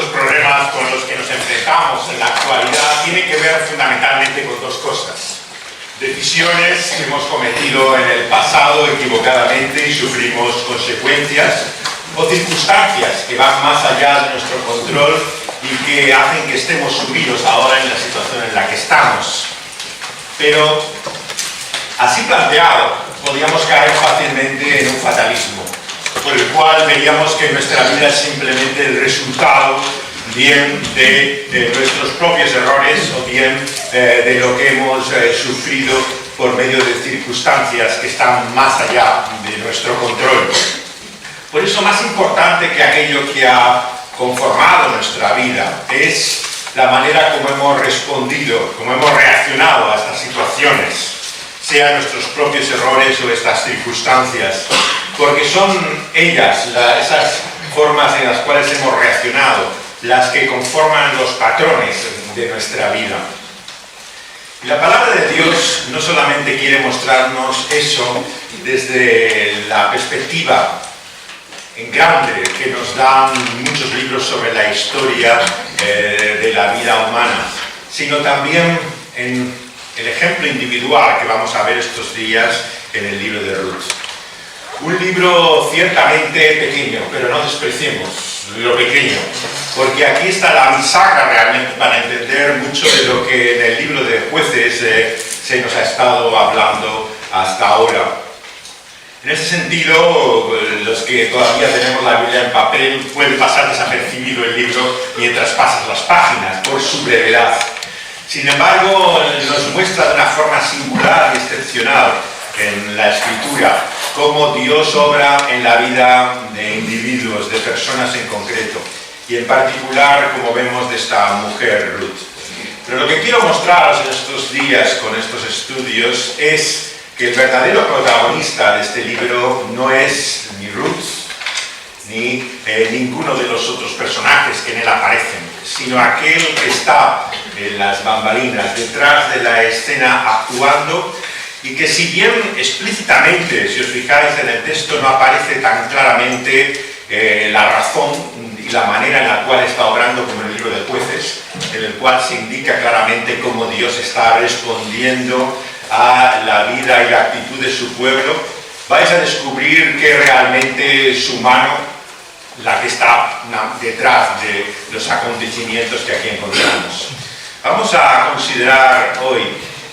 los problemas con los que nos enfrentamos en la actualidad tienen que ver fundamentalmente con dos cosas. Decisiones que hemos cometido en el pasado equivocadamente y sufrimos consecuencias, o circunstancias que van más allá de nuestro control y que hacen que estemos sumidos ahora en la situación en la que estamos. Pero, así planteado, podríamos caer fácilmente en un fatalismo, por el cual veríamos que nuestra vida es simplemente el resultado bien de nuestros propios errores o bien de lo que hemos sufrido por medio de circunstancias que están más allá de nuestro control. Por eso, más importante que aquello que ha conformado nuestra vida es la manera como hemos respondido, como hemos reaccionado a estas situaciones, sean nuestros propios errores o estas circunstancias, porque son ellas, esas formas en las cuales hemos reaccionado, las que conforman los patrones de nuestra vida. Y la palabra de Dios no solamente quiere mostrarnos eso desde la perspectiva en grande que nos dan muchos libros sobre la historia de la vida humana, sino también en el ejemplo individual que vamos a ver estos días en el libro de Ruth. Un libro ciertamente pequeño, pero no despreciemos lo pequeño, porque aquí está la bisagra realmente para entender mucho de lo que en el libro de Jueces se nos ha estado hablando hasta ahora. En ese sentido, los que todavía tenemos la Biblia en papel, puede pasar desapercibido el libro mientras pasas las páginas, por su brevedad. Sin embargo, nos muestra de una forma singular y excepcional en la Escritura cómo Dios obra en la vida de individuos, de personas en concreto, y en particular, como vemos, de esta mujer Ruth. Pero lo que quiero mostraros en estos días con estos estudios es que el verdadero protagonista de este libro no es ni Ruth, ni ninguno de los otros personajes que en él aparecen, sino aquel que está en las bambalinas, detrás de la escena actuando, y que si bien explícitamente, si os fijáis en el texto, no aparece tan claramente la razón y la manera en la cual está obrando como en el libro de Jueces, en el cual se indica claramente cómo Dios está respondiendo a la vida y la actitud de su pueblo, vais a descubrir que realmente es su mano la que está detrás de los acontecimientos que aquí encontramos. Vamos a considerar hoy,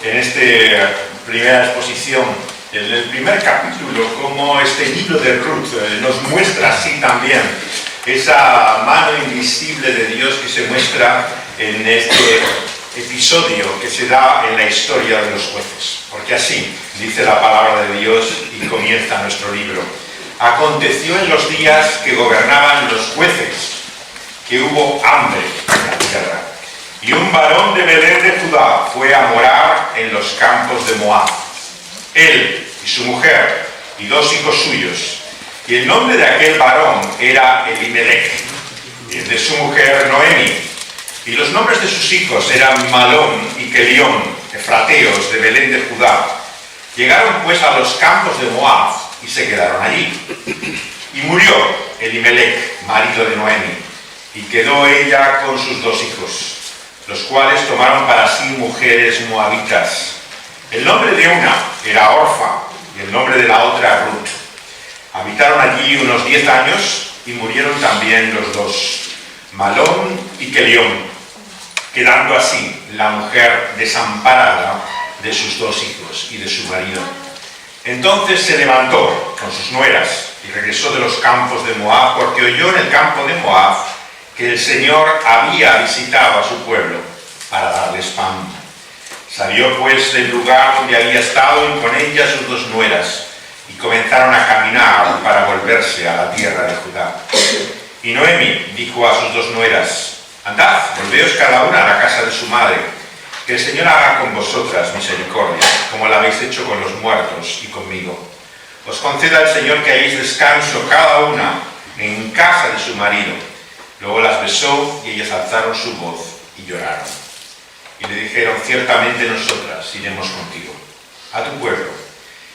en esta primera exposición, en el primer capítulo, cómo este libro de Ruth nos muestra así también esa mano invisible de Dios que se muestra en este episodio que se da en la historia de los jueces. Porque así dice la palabra de Dios y comienza nuestro libro. Aconteció en los días que gobernaban los jueces que hubo hambre en la tierra, y un varón de Belén de Judá fue a morar en los campos de Moab, él y su mujer y 2 hijos suyos, y el nombre de aquel varón era Elimelech, y el de su mujer Noemi, y los nombres de sus hijos eran Malón y Kelión, efrateos de Belén de Judá. Llegaron pues a los campos de Moab y se quedaron allí. Y murió Elimelech, marido de Noemi, y quedó ella con sus 2 hijos, los cuales tomaron para sí mujeres moabitas. El nombre de una era Orfa y el nombre de la otra Ruth. Habitaron allí unos 10 años y murieron también los 2, Malón y Kelión, quedando así la mujer desamparada de sus 2 hijos y de su marido. Entonces se levantó con sus nueras y regresó de los campos de Moab, porque oyó en el campo de Moab que el Señor había visitado a su pueblo para darles pan. Salió pues del lugar donde había estado y con ella sus 2 nueras, y comenzaron a caminar para volverse a la tierra de Judá. Y Noemi dijo a sus 2 nueras: andad, volveos cada una a la casa de su madre, que el Señor haga con vosotras misericordia, como la habéis hecho con los muertos y conmigo. Os conceda el Señor que hagáis descanso cada una en casa de su marido. Luego las besó y ellas alzaron su voz y lloraron. Y le dijeron: ciertamente nosotras iremos contigo a tu pueblo.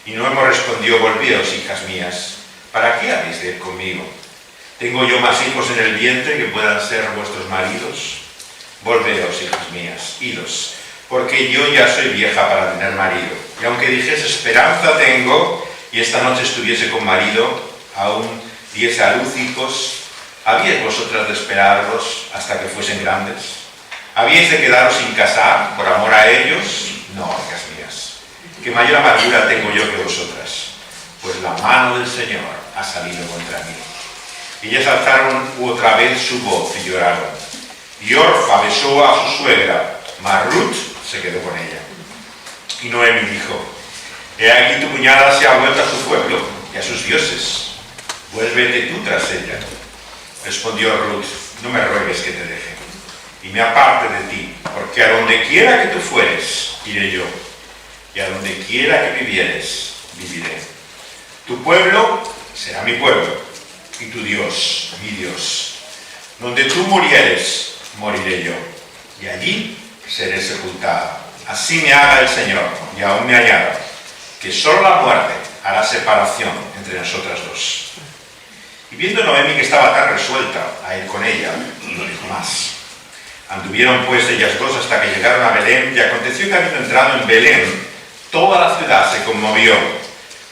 Y Noemi respondió: volveos, hijas mías, ¿para qué habéis de ir conmigo? ¿Tengo yo más hijos en el vientre que puedan ser vuestros maridos? Volveos, hijas mías, idos, porque yo ya soy vieja para tener marido. Y aunque dijese esperanza tengo, y esta noche estuviese con marido, aún diese a luz hijos, ¿habíais vosotras de esperarlos hasta que fuesen grandes? ¿Habíais de quedaros sin casar por amor a ellos? No, hijas mías, que mayor amargura tengo yo que vosotras, pues la mano del Señor ha salido contra mí. Ellas alzaron otra vez su voz y lloraron. Y Orfa besó a su suegra, mas Ruth se quedó con ella. Y Noemi dijo: he aquí tu cuñada se ha vuelto a su pueblo y a sus dioses. Vuélvete tú tras ella. Respondió Ruth: no me ruegues que te deje y me aparte de ti, porque a donde quiera que tú fueres, iré yo, y a donde quiera que vivieres, viviré. Tu pueblo será mi pueblo, y tu Dios, mi Dios. Donde tú murieres, moriré yo, y allí seré sepultada. Así me haga el Señor, y aún me añada, que solo la muerte hará separación entre nosotras dos. Y viendo Noemi que estaba tan resuelta a ir con ella, no dijo más. Anduvieron pues ellas dos hasta que llegaron a Belén, y aconteció que habiendo entrado en Belén, toda la ciudad se conmovió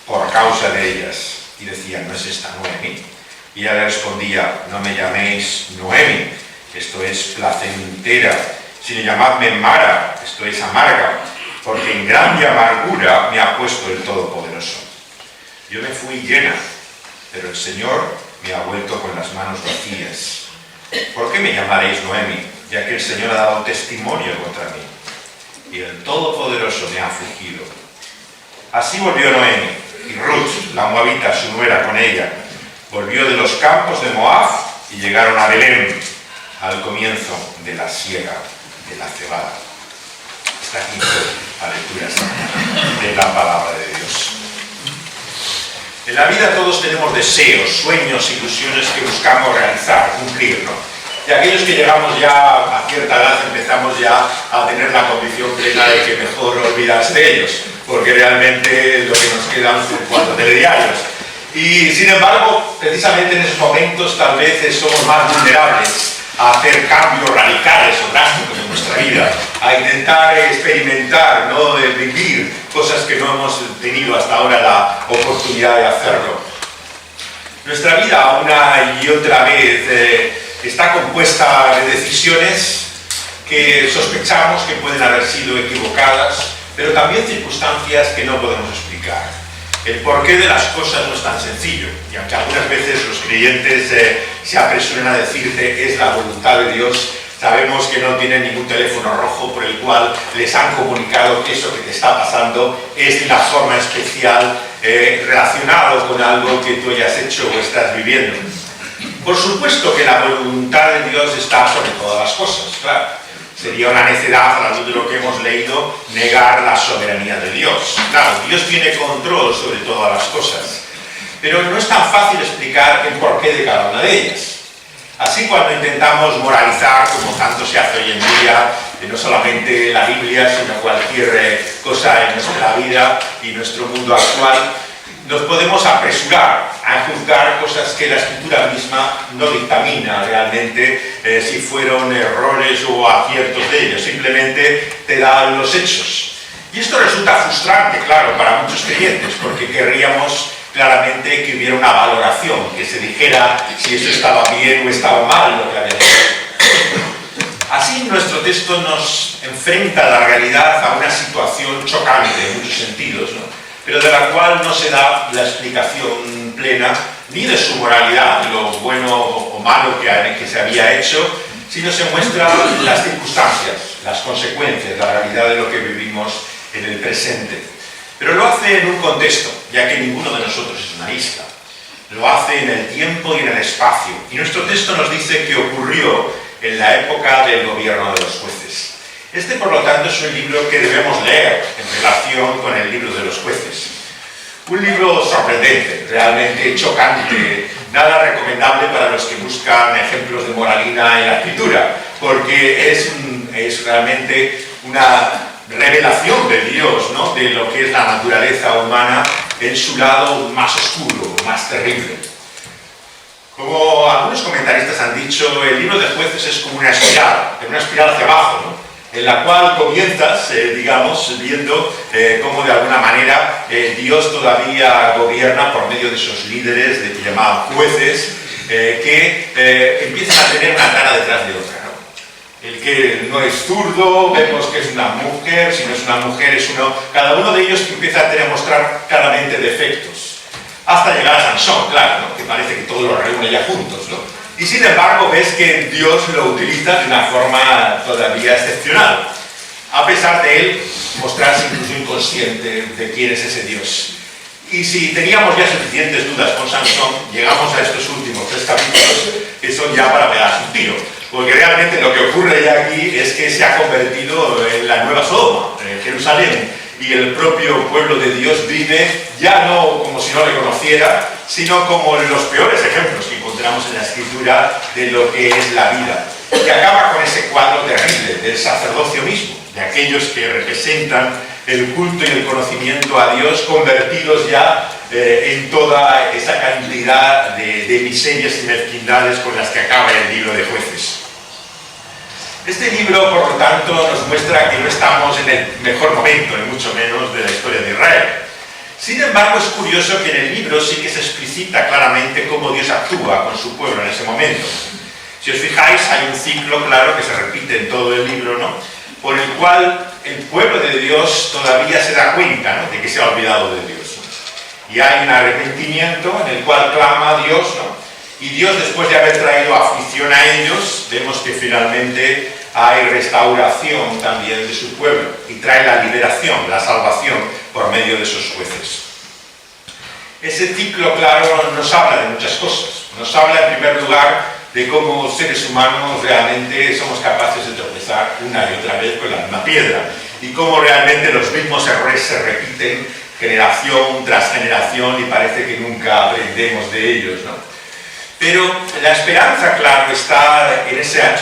por causa de ellas, y decían: ¿no es esta Noemi? Y ella le respondía: no me llaméis Noemi, esto es placentera, sino llamadme Mara, esto es amarga, porque en grande amargura me ha puesto el Todopoderoso. Yo me fui llena, pero el Señor me ha vuelto con las manos vacías. ¿Por qué me llamaréis Noemi, ya que el Señor ha dado testimonio contra mí, y el Todopoderoso me ha afligido? Así volvió Noemi, y Ruth, la moabita, su nuera, con ella. Volvió de los campos de Moab, y llegaron a Belén, al comienzo de la siega de la cebada. Está aquí la lectura de la palabra de Dios. En la vida todos tenemos deseos, sueños, ilusiones que buscamos realizar, cumplir, ¿no? Y aquellos que llegamos ya a cierta edad empezamos ya a tener la convicción plena de que mejor olvidarse de ellos, porque realmente lo que nos quedan son 4 telediarios. Y sin embargo, precisamente en esos momentos tal vez somos más vulnerables a hacer cambios radicales o drásticos en nuestra vida, a intentar experimentar, ¿no?, de vivir cosas que no hemos tenido hasta ahora la oportunidad de hacerlo. Nuestra vida una y otra vez está compuesta de decisiones que sospechamos que pueden haber sido equivocadas, pero también circunstancias que no podemos explicar. El porqué de las cosas no es tan sencillo, y aunque algunas veces los creyentes se apresuran a decirte es la voluntad de Dios, sabemos que no tienen ningún teléfono rojo por el cual les han comunicado que eso que te está pasando es de una forma especial relacionado con algo que tú hayas hecho o estás viviendo. Por supuesto que la voluntad de Dios está sobre todas las cosas, claro. Sería una necedad, a la luz de lo que hemos leído, negar la soberanía de Dios. Claro, Dios tiene control sobre todas las cosas, pero no es tan fácil explicar el porqué de cada una de ellas. Así, cuando intentamos moralizar, como tanto se hace hoy en día, no solamente la Biblia, sino cualquier cosa en nuestra vida y nuestro mundo actual, nos podemos apresurar a juzgar cosas que la Escritura misma no dictamina realmente si fueron errores o aciertos de ellos, simplemente te dan los hechos. Y esto resulta frustrante, claro, para muchos creyentes, porque querríamos claramente que hubiera una valoración, que se dijera si eso estaba bien o estaba mal lo que había hecho. Así, nuestro texto nos enfrenta a la realidad a una situación chocante en muchos sentidos, ¿no?, pero de la cual no se da la explicación plena ni de su moralidad, de lo bueno o malo que se había hecho, sino se muestran las circunstancias, las consecuencias, la realidad de lo que vivimos en el presente. Pero lo hace en un contexto, ya que ninguno de nosotros es una isla. Lo hace en el tiempo y en el espacio. Y nuestro texto nos dice que ocurrió en la época del gobierno de los jueces. Este, por lo tanto, es un libro que debemos leer en relación con el libro de los jueces. Un libro sorprendente, realmente chocante, nada recomendable para los que buscan ejemplos de moralina en la Escritura, porque es realmente una revelación de Dios, ¿no?, de lo que es la naturaleza humana en su lado más oscuro, más terrible. Como algunos comentaristas han dicho, el libro de Jueces es como una espiral hacia abajo, ¿no? En la cual comienzas, digamos, viendo cómo de alguna manera Dios todavía gobierna por medio de esos líderes de que llamaban jueces, que empiezan a tener una cara detrás de otra, ¿no? El que no es zurdo, vemos que es una mujer, si no es una mujer es uno, cada uno de ellos que empieza a mostrar claramente defectos, hasta llegar a Sansón, claro, ¿no? Que parece que todo lo reúne ya juntos, ¿no? Y sin embargo ves que Dios lo utiliza de una forma todavía excepcional, a pesar de él mostrarse incluso inconsciente de quién es ese Dios. Y si teníamos ya suficientes dudas con Sansón, llegamos a estos últimos 3 capítulos que son ya para pegarse un tiro, porque realmente lo que ocurre ya aquí es que se ha convertido en la nueva Sodoma, en Jerusalén, y el propio pueblo de Dios vive ya no como si no le conociera, sino como los peores ejemplos que encontramos en la Escritura de lo que es la vida, que acaba con ese cuadro terrible del sacerdocio mismo, de aquellos que representan el culto y el conocimiento a Dios, convertidos ya en toda esa cantidad de miserias y mezquindades con las que acaba el libro de Jueces. Este libro, por lo tanto, nos muestra que no estamos en el mejor momento, ni mucho menos, de la historia de Israel. Sin embargo, es curioso que en el libro sí que se explicita claramente cómo Dios actúa con su pueblo en ese momento. Si os fijáis, hay un ciclo claro que se repite en todo el libro, ¿no? Por el cual el pueblo de Dios todavía se da cuenta, ¿no?, de que se ha olvidado de Dios, ¿no? Y hay un arrepentimiento en el cual clama a Dios, ¿no? Y Dios, después de haber traído aflicción a ellos, vemos que finalmente hay restauración también de su pueblo y trae la liberación, la salvación por medio de esos jueces. Ese ciclo, claro, nos habla de muchas cosas. Nos habla, en primer lugar, de cómo seres humanos realmente somos capaces de tropezar una y otra vez con la misma piedra y cómo realmente los mismos errores se repiten generación tras generación y parece que nunca aprendemos de ellos, ¿no? Pero la esperanza, claro, está en esa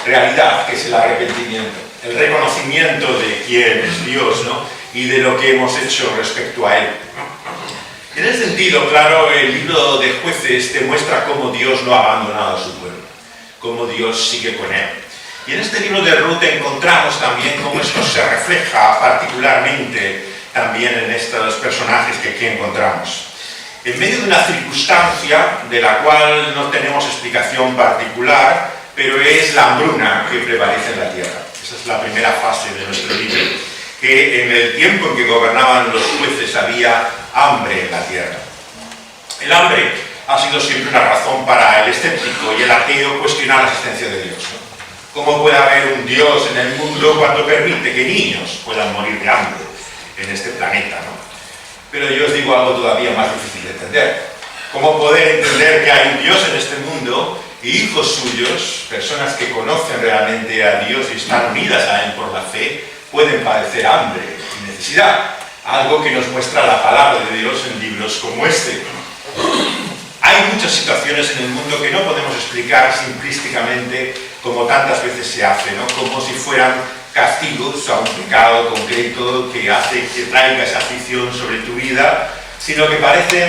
realidad que es el arrepentimiento, el reconocimiento de quién es Dios, ¿no?, y de lo que hemos hecho respecto a Él. En ese sentido, claro, el libro de Jueces te muestra cómo Dios no ha abandonado a su pueblo, cómo Dios sigue con él. Y en este libro de Ruth encontramos también cómo esto se refleja particularmente también en estos personajes que aquí encontramos. En medio de una circunstancia de la cual no tenemos explicación particular, pero es la hambruna que prevalece en la tierra. Esa es la primera fase de nuestro libro, que en el tiempo en que gobernaban los jueces había hambre en la tierra. El hambre ha sido siempre una razón para el escéptico y el ateo cuestionar la existencia de Dios, ¿no? ¿Cómo puede haber un Dios en el mundo cuando permite que niños puedan morir de hambre en este planeta, ¿no? Pero yo os digo algo todavía más difícil de entender. ¿Cómo poder entender que hay un Dios en este mundo y hijos suyos, personas que conocen realmente a Dios y están unidas a Él por la fe, pueden padecer hambre y necesidad? Algo que nos muestra la palabra de Dios en libros como este. Hay muchas situaciones en el mundo que no podemos explicar simplísticamente como tantas veces se hace, ¿no?, como si fueran castigos a un pecado concreto que hace que traiga esa aflicción sobre tu vida, sino que parecen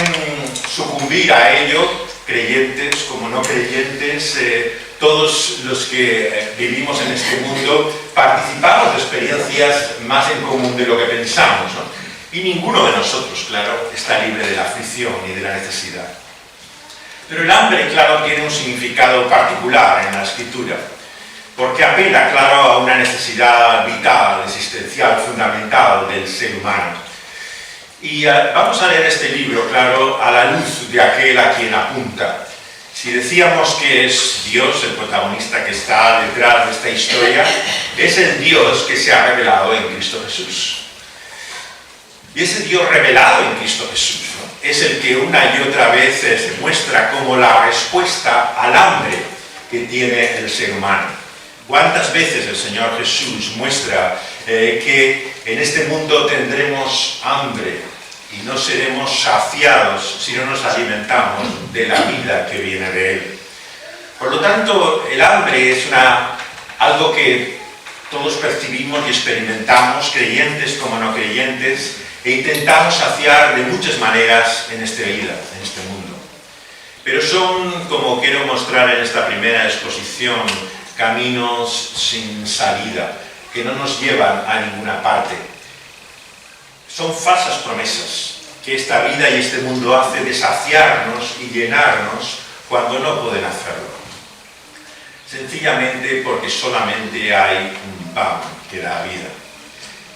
sucumbir a ello, creyentes como no creyentes, todos los que vivimos en este mundo participamos de experiencias más en común de lo que pensamos, ¿no? Y ninguno de nosotros, claro, está libre de la aflicción y de la necesidad. Pero el hambre, claro, tiene un significado particular en la Escritura, porque apela, claro, a una necesidad vital, existencial, fundamental del ser humano. Y vamos a leer este libro, claro, a la luz de aquel a quien apunta. Si decíamos que es Dios el protagonista que está detrás de esta historia, es el Dios que se ha revelado en Cristo Jesús. Y ese Dios revelado en Cristo Jesús, ¿no?, es el que una y otra vez se muestra como la respuesta al hambre que tiene el ser humano. ¿Cuántas veces el Señor Jesús muestra que en este mundo tendremos hambre y no seremos saciados si no nos alimentamos de la vida que viene de Él? Por lo tanto, el hambre es algo que todos percibimos y experimentamos, creyentes como no creyentes, e intentamos saciar de muchas maneras en esta vida, en este mundo. pero son, como quiero mostrar en esta primera exposición, caminos sin salida, que no nos llevan a ninguna parte. Son falsas promesas que esta vida y este mundo hace de saciarnos y llenarnos cuando no pueden hacerlo. Sencillamente porque solamente hay un pan que da vida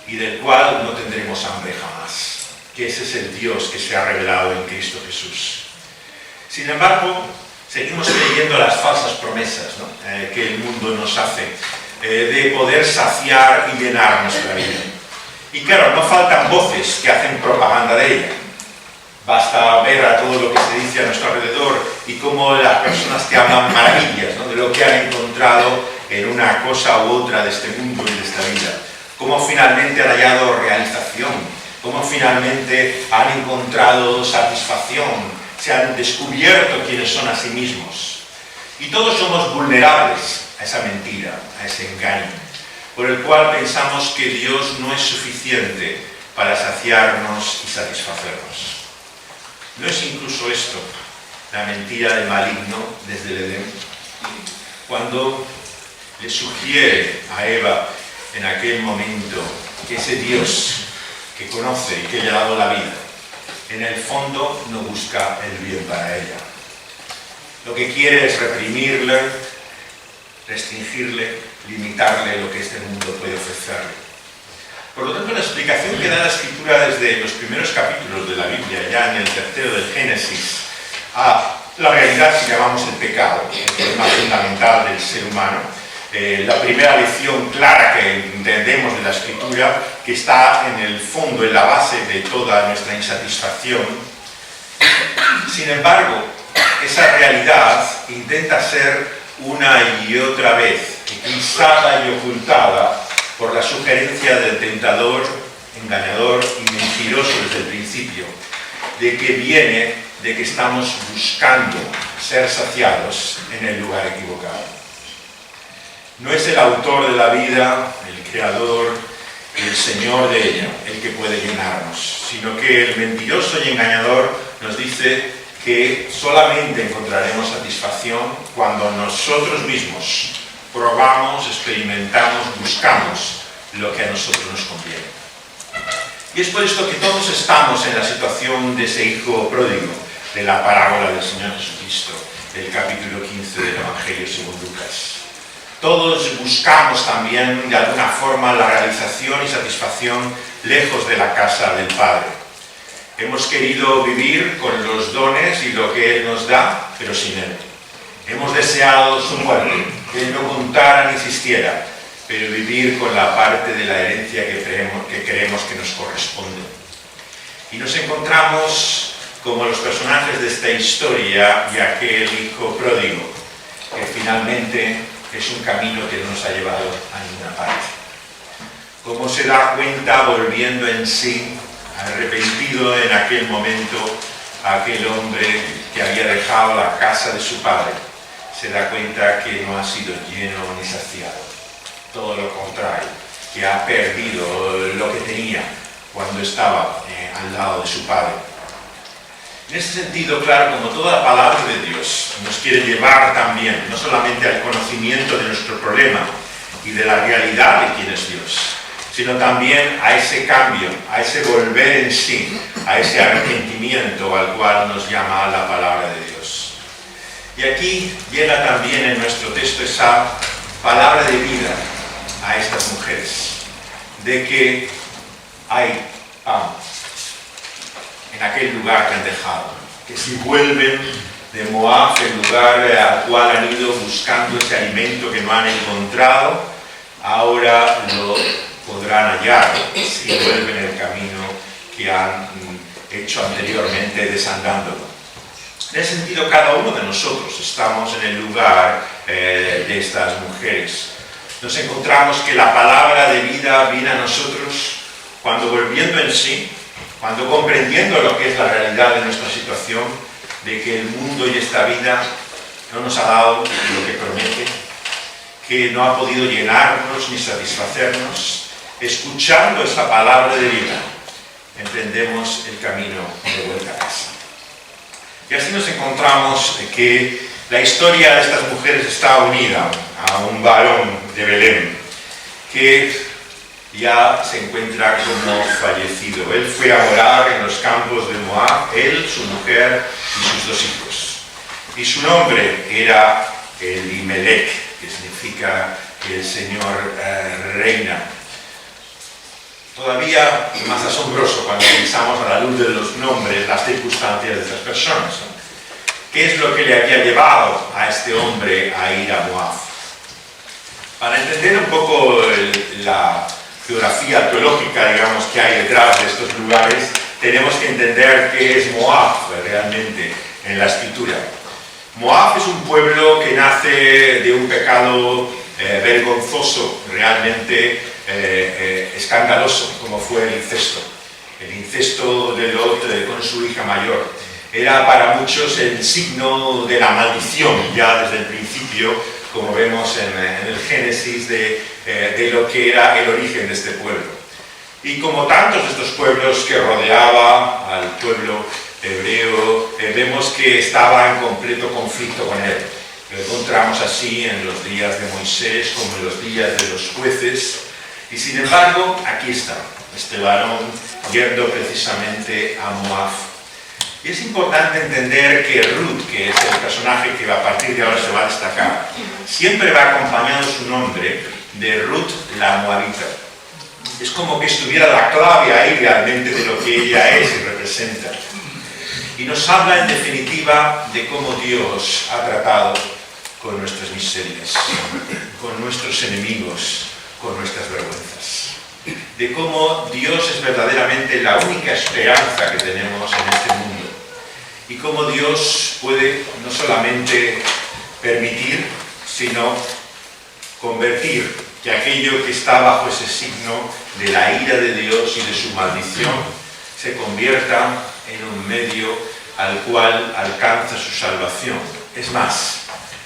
y del cual no tendremos hambre jamás, que ese es el Dios que se ha revelado en Cristo Jesús. Sin embargo, seguimos creyendo las falsas promesas, ¿no? Que el mundo nos hace, de poder saciar y llenar nuestra vida. Y claro, no faltan voces que hacen propaganda de ella. Basta ver a todo lo que se dice a nuestro alrededor y cómo las personas te hablan maravillas, ¿no? De lo que han encontrado en una cosa u otra de este mundo y de esta vida. Cómo finalmente han hallado realización, cómo finalmente han encontrado satisfacción, se han descubierto quiénes son a sí mismos. Y todos somos vulnerables a esa mentira, a ese engaño, por el cual pensamos que Dios no es suficiente para saciarnos y satisfacernos. ¿No es incluso esto la mentira del maligno desde el Edén? Cuando le sugiere a Eva en aquel momento que ese Dios que conoce y que le ha dado la vida, en el fondo no busca el bien para ella. Lo que quiere es reprimirle, restringirle, limitarle lo que este mundo puede ofrecerle. Por lo tanto, la explicación que da la Escritura desde los primeros capítulos de la Biblia, ya en el tercero del Génesis, a la realidad que llamamos el pecado, el problema fundamental del ser humano, la primera lección clara que entendemos de la Escritura, que está en el fondo, en la base de toda nuestra insatisfacción. Sin embargo, esa realidad intenta ser una y otra vez eclipsada y ocultada por la sugerencia del tentador, engañador y mentiroso desde el principio, de que viene de que estamos buscando ser saciados en el lugar equivocado. No es el autor de la vida, el creador, el Señor de ella, el que puede llenarnos, sino que el mentiroso y engañador nos dice que solamente encontraremos satisfacción cuando nosotros mismos probamos, experimentamos, buscamos lo que a nosotros nos conviene. Y es por esto que todos estamos en la situación de ese hijo pródigo de la parábola del Señor Jesucristo, del capítulo 15 del Evangelio según Lucas. Todos buscamos también de alguna forma la realización y satisfacción lejos de la casa del Padre. Hemos querido vivir con los dones y lo que Él nos da, pero sin Él. Hemos deseado su muerte, que Él no contara ni existiera, pero vivir con la parte de la herencia que creemos que nos corresponde. Y nos encontramos como los personajes de esta historia y aquel hijo pródigo, que finalmente es un camino que no nos ha llevado a ninguna parte. Como se da cuenta volviendo en sí, arrepentido en aquel momento, aquel hombre que había dejado la casa de su padre, se da cuenta que no ha sido lleno ni saciado. Todo lo contrario, que ha perdido lo que tenía cuando estaba al lado de su padre. En ese sentido, claro, como toda palabra de Dios nos quiere llevar también, no solamente al conocimiento de nuestro problema y de la realidad de quién es Dios, sino también a ese cambio, a ese volver en sí, a ese arrepentimiento al cual nos llama la palabra de Dios. Y aquí llega también en nuestro texto esa palabra de vida a estas mujeres, de que hay pan en aquel lugar que han dejado, que si vuelven de Moab, el lugar al cual han ido buscando ese alimento que no han encontrado, ahora lo podrán hallar si vuelven el camino que han hecho anteriormente desandándolo. En ese sentido, cada uno de nosotros estamos en el lugar de estas mujeres. Nos encontramos que la palabra de vida viene a nosotros cuando volviendo en sí, cuando comprendiendo lo que es la realidad de nuestra situación, de que el mundo y esta vida no nos ha dado lo que promete, que no ha podido llenarnos ni satisfacernos, escuchando esa palabra de vida, emprendemos el camino de vuelta a casa. Y así nos encontramos que la historia de estas mujeres está unida a un varón de Belén que ya se encuentra como fallecido. Él fue a morar en los campos de Moab, él, su mujer y sus 2 hijos. Y su nombre era Elimelech, que significa que el Señor reina. Todavía más asombroso cuando pensamos a la luz de los nombres, las circunstancias de estas personas, ¿no? ¿Qué es lo que le había llevado a este hombre a ir a Moab? Para entender un poco la geografía teológica, digamos, que hay detrás de estos lugares, tenemos que entender qué es Moab realmente en la Escritura. Moab es un pueblo que nace de un pecado vergonzoso, realmente escandaloso, como fue el incesto de Lot con su hija mayor. Era para muchos el signo de la maldición, ya desde el principio, como vemos en el Génesis, de lo que era el origen de este pueblo. Y como tantos de estos pueblos que rodeaba al pueblo hebreo, vemos que estaba en completo conflicto con él. Lo encontramos así en los días de Moisés, como en los días de los jueces. Y sin embargo, aquí está, este varón yendo precisamente a Moab. Y es importante entender que Ruth, que es el personaje que a partir de ahora se va a destacar, siempre va acompañado su nombre de Ruth la Moabita. Es como que estuviera la clave ahí realmente de lo que ella es y representa. Y nos habla en definitiva de cómo Dios ha tratado con nuestras miserias, con nuestros enemigos, con nuestras vergüenzas. De cómo Dios es verdaderamente la única esperanza que tenemos en este mundo. Y cómo Dios puede no solamente permitir, sino convertir que aquello que está bajo ese signo de la ira de Dios y de su maldición se convierta en un medio al cual alcanza su salvación. Es más,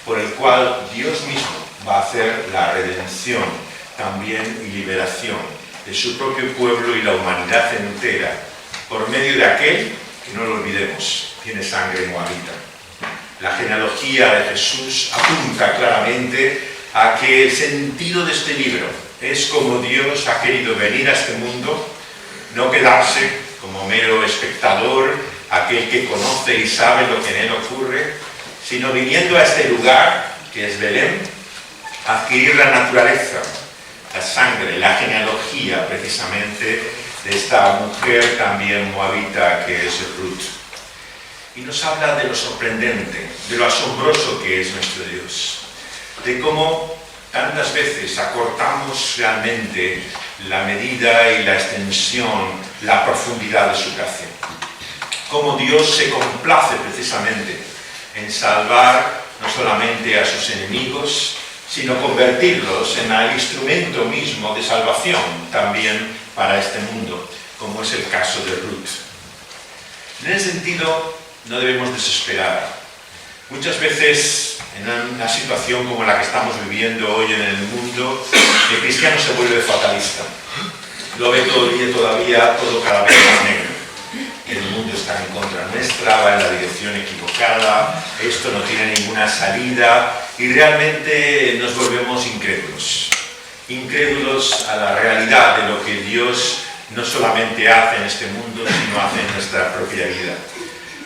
por el cual Dios mismo va a hacer la redención también y liberación de su propio pueblo y la humanidad entera, por medio de aquel que, no lo olvidemos, tiene sangre moabita. La genealogía de Jesús apunta claramente a que el sentido de este libro es como Dios ha querido venir a este mundo, no quedarse como mero espectador, aquel que conoce y sabe lo que en él ocurre, sino viniendo a este lugar, que es Belén, a adquirir la naturaleza, la sangre, la genealogía precisamente de esta mujer también moabita que es Ruth. Y nos habla de lo sorprendente, de lo asombroso que es nuestro Dios, de cómo tantas veces acortamos realmente la medida y la extensión, la profundidad de su gracia. Cómo Dios se complace precisamente en salvar no solamente a sus enemigos, sino convertirlos en el instrumento mismo de salvación también para este mundo, como es el caso de Ruth. En ese sentido, no debemos desesperar. Muchas veces, en una situación como la que estamos viviendo hoy en el mundo, el cristiano se vuelve fatalista. Lo ve todavía todo cada vez más negro. El mundo está en contra nuestra, va en la dirección equivocada, esto no tiene ninguna salida, y realmente nos volvemos incrédulos. Incrédulos a la realidad de lo que Dios no solamente hace en este mundo, sino hace en nuestra propia vida.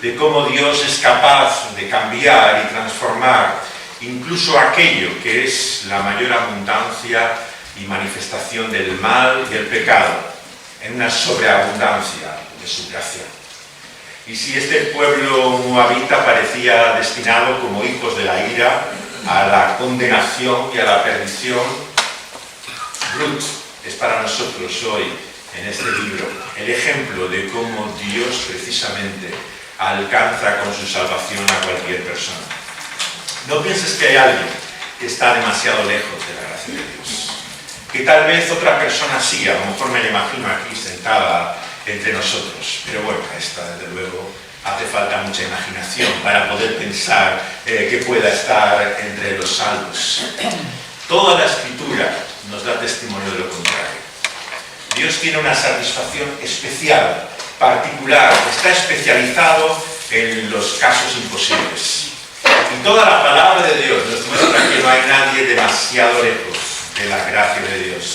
De cómo Dios es capaz de cambiar y transformar incluso aquello que es la mayor abundancia y manifestación del mal y el pecado en una sobreabundancia de su gracia. Y si este pueblo moabita parecía destinado como hijos de la ira a la condenación y a la perdición, Ruth es para nosotros hoy en este libro el ejemplo de cómo Dios precisamente alcanza con su salvación a cualquier persona. No pienses que hay alguien que está demasiado lejos de la gracia de Dios, que tal vez otra persona sí, a lo mejor me la imagino aquí sentada entre nosotros, pero bueno, esta desde luego hace falta mucha imaginación para poder pensar que pueda estar entre los salvos. Toda la Escritura nos da testimonio de lo contrario. Dios tiene una satisfacción especial, particular, está especializado en los casos imposibles. Y toda la palabra de Dios nos muestra que no hay nadie demasiado lejos de la gracia de Dios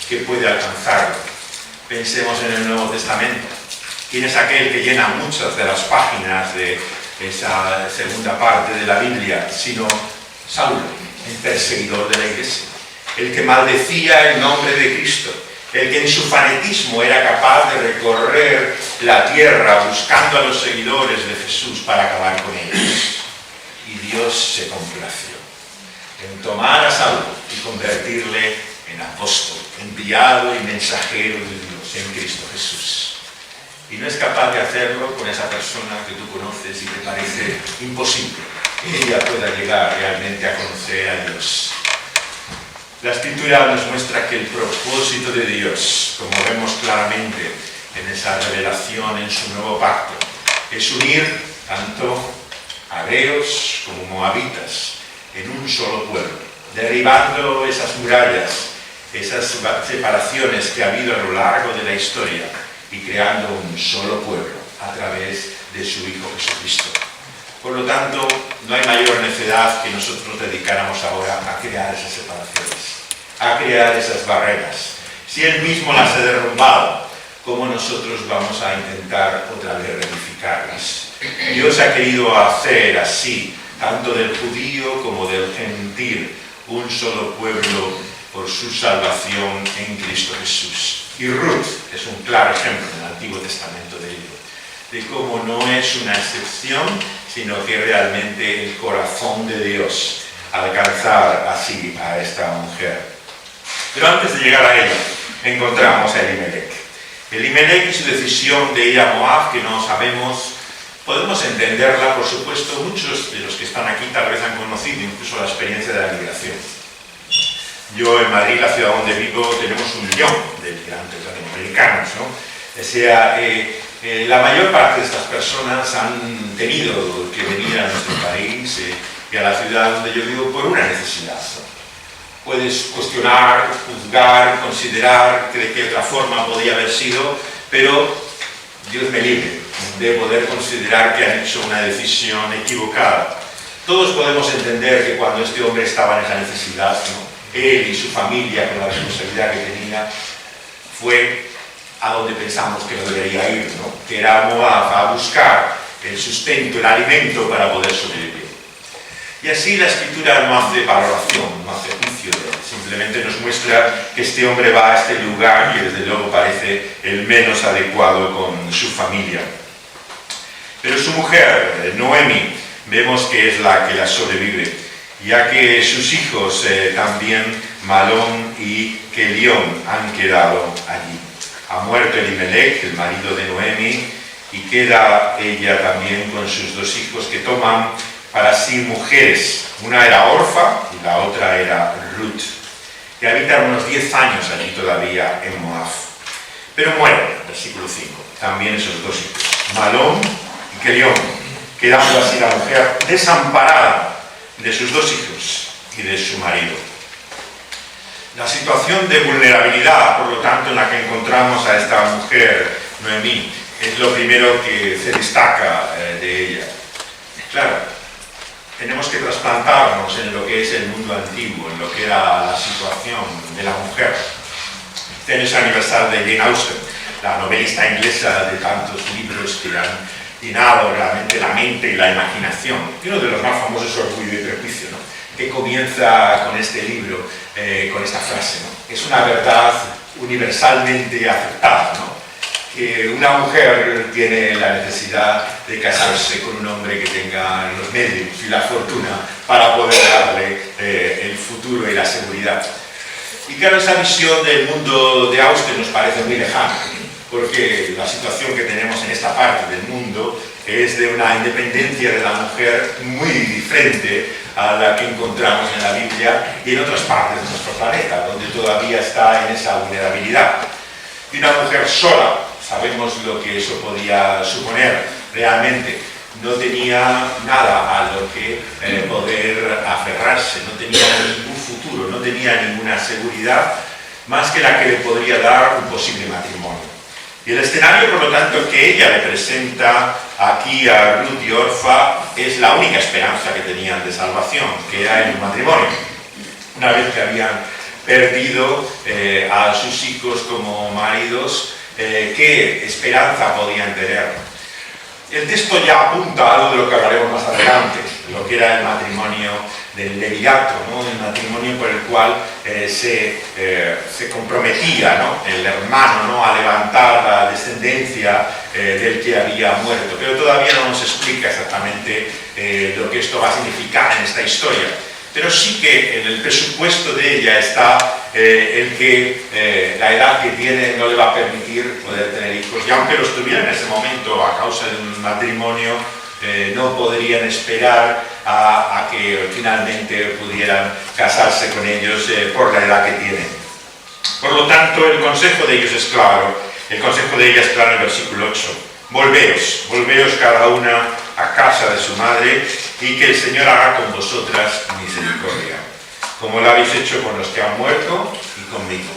que puede alcanzarlo. Pensemos en el Nuevo Testamento. ¿Quién es aquel que llena muchas de las páginas de esa segunda parte de la Biblia? Sino Saulo, el perseguidor de la iglesia, el que maldecía el nombre de Cristo, el que en su fanatismo era capaz de recorrer la tierra buscando a los seguidores de Jesús para acabar con ellos. Y Dios se complació en tomar a Saulo y convertirle en apóstol, enviado y mensajero de Dios en Cristo Jesús. Y no es capaz de hacerlo con esa persona que tú conoces y te parece imposible que ella pueda llegar realmente a conocer a Dios. La Escritura nos muestra que el propósito de Dios, como vemos claramente en esa revelación en su nuevo pacto, es unir tanto hebreos como moabitas en un solo pueblo, derribando esas murallas, esas separaciones que ha habido a lo largo de la historia y creando un solo pueblo a través de su Hijo Jesucristo. Por lo tanto, no hay mayor necesidad que nosotros dedicáramos ahora a crear esas separaciones, a crear esas barreras. Si Él mismo las ha derrumbado, ¿cómo nosotros vamos a intentar otra vez reedificarlas? Dios ha querido hacer así, tanto del judío como del gentil, un solo pueblo por su salvación en Cristo Jesús. Y Ruth es un claro ejemplo en el Antiguo Testamento de ello, de cómo no es una excepción, sino que realmente el corazón de Dios alcanzar así a esta mujer. Pero antes de llegar a ella, encontramos a Elimelech. Elimelech y su decisión de ir a Moab, que no sabemos, podemos entenderla, por supuesto, muchos de los que están aquí tal vez han conocido incluso la experiencia de la migración. Yo en Madrid, la ciudad donde vivo, tenemos 1 millón de migrantes latinoamericanos, ¿no? O sea, la mayor parte de estas personas han tenido que venir a nuestro país y a la ciudad donde yo vivo por una necesidad, ¿no? Puedes cuestionar, juzgar, considerar que de qué otra forma podía haber sido, pero Dios me libre de poder considerar que han hecho una decisión equivocada. Todos podemos entender que cuando este hombre estaba en esa necesidad, ¿no?, él y su familia, con la responsabilidad que tenía, fue a donde pensamos que no debería ir, ¿no?, que era Moab, a buscar el sustento, el alimento para poder sobrevivir. Y así la Escritura no hace valoración, no hace juicio de él, simplemente nos muestra que este hombre va a este lugar que desde luego parece el menos adecuado con su familia. Pero su mujer, Noemi, vemos que es la que la sobrevive, ya que sus hijos también, Malón y Kelión, han quedado allí. Ha muerto Elimelech, el marido de Noemi, y queda ella también con sus 2 hijos que toman para sí mujeres. Una era Orfa y la otra era Ruth, que habitan unos 10 años allí todavía en Moab. Pero mueren, versículo 5, también esos 2 hijos, Malón y Kelión, quedando así la mujer desamparada de sus 2 hijos y de su marido. La situación de vulnerabilidad, por lo tanto, en la que encontramos a esta mujer, Noemí, es lo primero que se destaca de ella. Claro, tenemos que trasplantarnos en lo que es el mundo antiguo, en lo que era la situación de la mujer. Este año es el aniversario de Jane Austen, la novelista inglesa de tantos libros que han llenado realmente la mente y la imaginación. Y uno de los más famosos es Orgullo y Prejuicio, ¿no?, que comienza con este libro, con esta frase, ¿no?: es una verdad universalmente aceptada, ¿no?, que una mujer tiene la necesidad de casarse con un hombre que tenga los medios y la fortuna para poder darle el futuro y la seguridad. Y claro, esa visión del mundo de Austen nos parece muy lejana, porque la situación que tenemos en esta parte del mundo es de una independencia de la mujer muy diferente a la que encontramos en la Biblia y en otras partes de nuestro planeta, donde todavía está en esa vulnerabilidad. Y una mujer sola, sabemos lo que eso podía suponer realmente. No tenía nada a lo que poder aferrarse, no tenía ningún futuro, no tenía ninguna seguridad más que la que le podría dar un posible matrimonio. Y el escenario, por lo tanto, que ella le presenta aquí a Ruth y Orfa es la única esperanza que tenían de salvación, que era el matrimonio. Una vez que habían perdido a sus hijos como maridos, ¿qué esperanza podían tener? El texto ya apunta a algo de lo que hablaremos más adelante, lo que era el matrimonio del levirato, ¿no? El matrimonio por el cual se comprometía, ¿no?, el hermano, ¿no?, a levantar la descendencia del que había muerto. Pero todavía no nos explica exactamente lo que esto va a significar en esta historia. Pero sí que en el presupuesto de ella está el que la edad que tiene no le va a permitir poder tener hijos. Y aunque los tuviera en ese momento a causa de un matrimonio, no podrían esperar a que finalmente pudieran casarse con ellos por la edad que tienen. Por lo tanto, el consejo de ellos es claro. El consejo de ella es claro en el versículo 8. Volveos cada una a casa de su madre, y que el Señor haga con vosotras misericordia, como lo habéis hecho con los que han muerto y conmigo.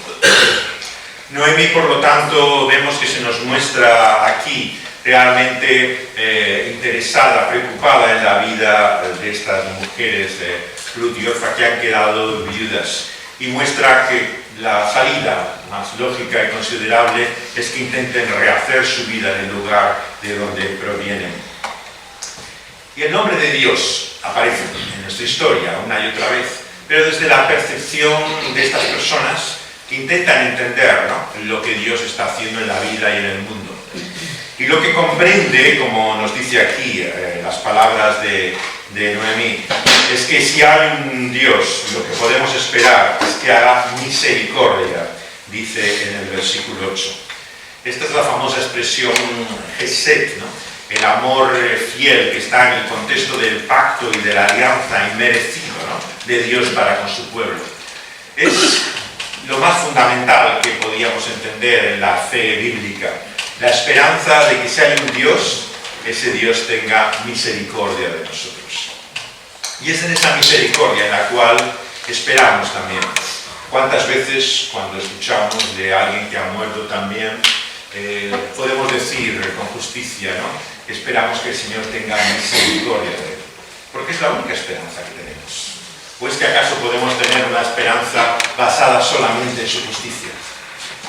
Noemí, por lo tanto, vemos que se nos muestra aquí realmente interesada, preocupada en la vida de estas mujeres, Ruth y Orfa, que han quedado viudas, y muestra que la salida más lógica y considerable es que intenten rehacer su vida en el lugar de donde provienen. Y el nombre de Dios aparece en nuestra historia una y otra vez, pero desde la percepción de estas personas que intentan entender, ¿no?, lo que Dios está haciendo en la vida y en el mundo. Y lo que comprende, como nos dice aquí las palabras de Noemí, es que si hay un Dios, lo que podemos esperar es que haga misericordia, dice en el versículo 8. Esta es la famosa expresión Hesed, ¿no?, el amor fiel que está en el contexto del pacto y de la alianza inmerecido, ¿no?, de Dios para con su pueblo. Es lo más fundamental que podíamos entender en la fe bíblica, la esperanza de que si hay un Dios, ese Dios tenga misericordia de nosotros. Y es en esa misericordia en la cual esperamos también. ¿Cuántas veces cuando escuchamos de alguien que ha muerto también podemos decir con justicia, ¿no?, esperamos que el Señor tenga misericordia de él? Porque es la única esperanza que tenemos. ¿O es que acaso podemos tener una esperanza basada solamente en su justicia?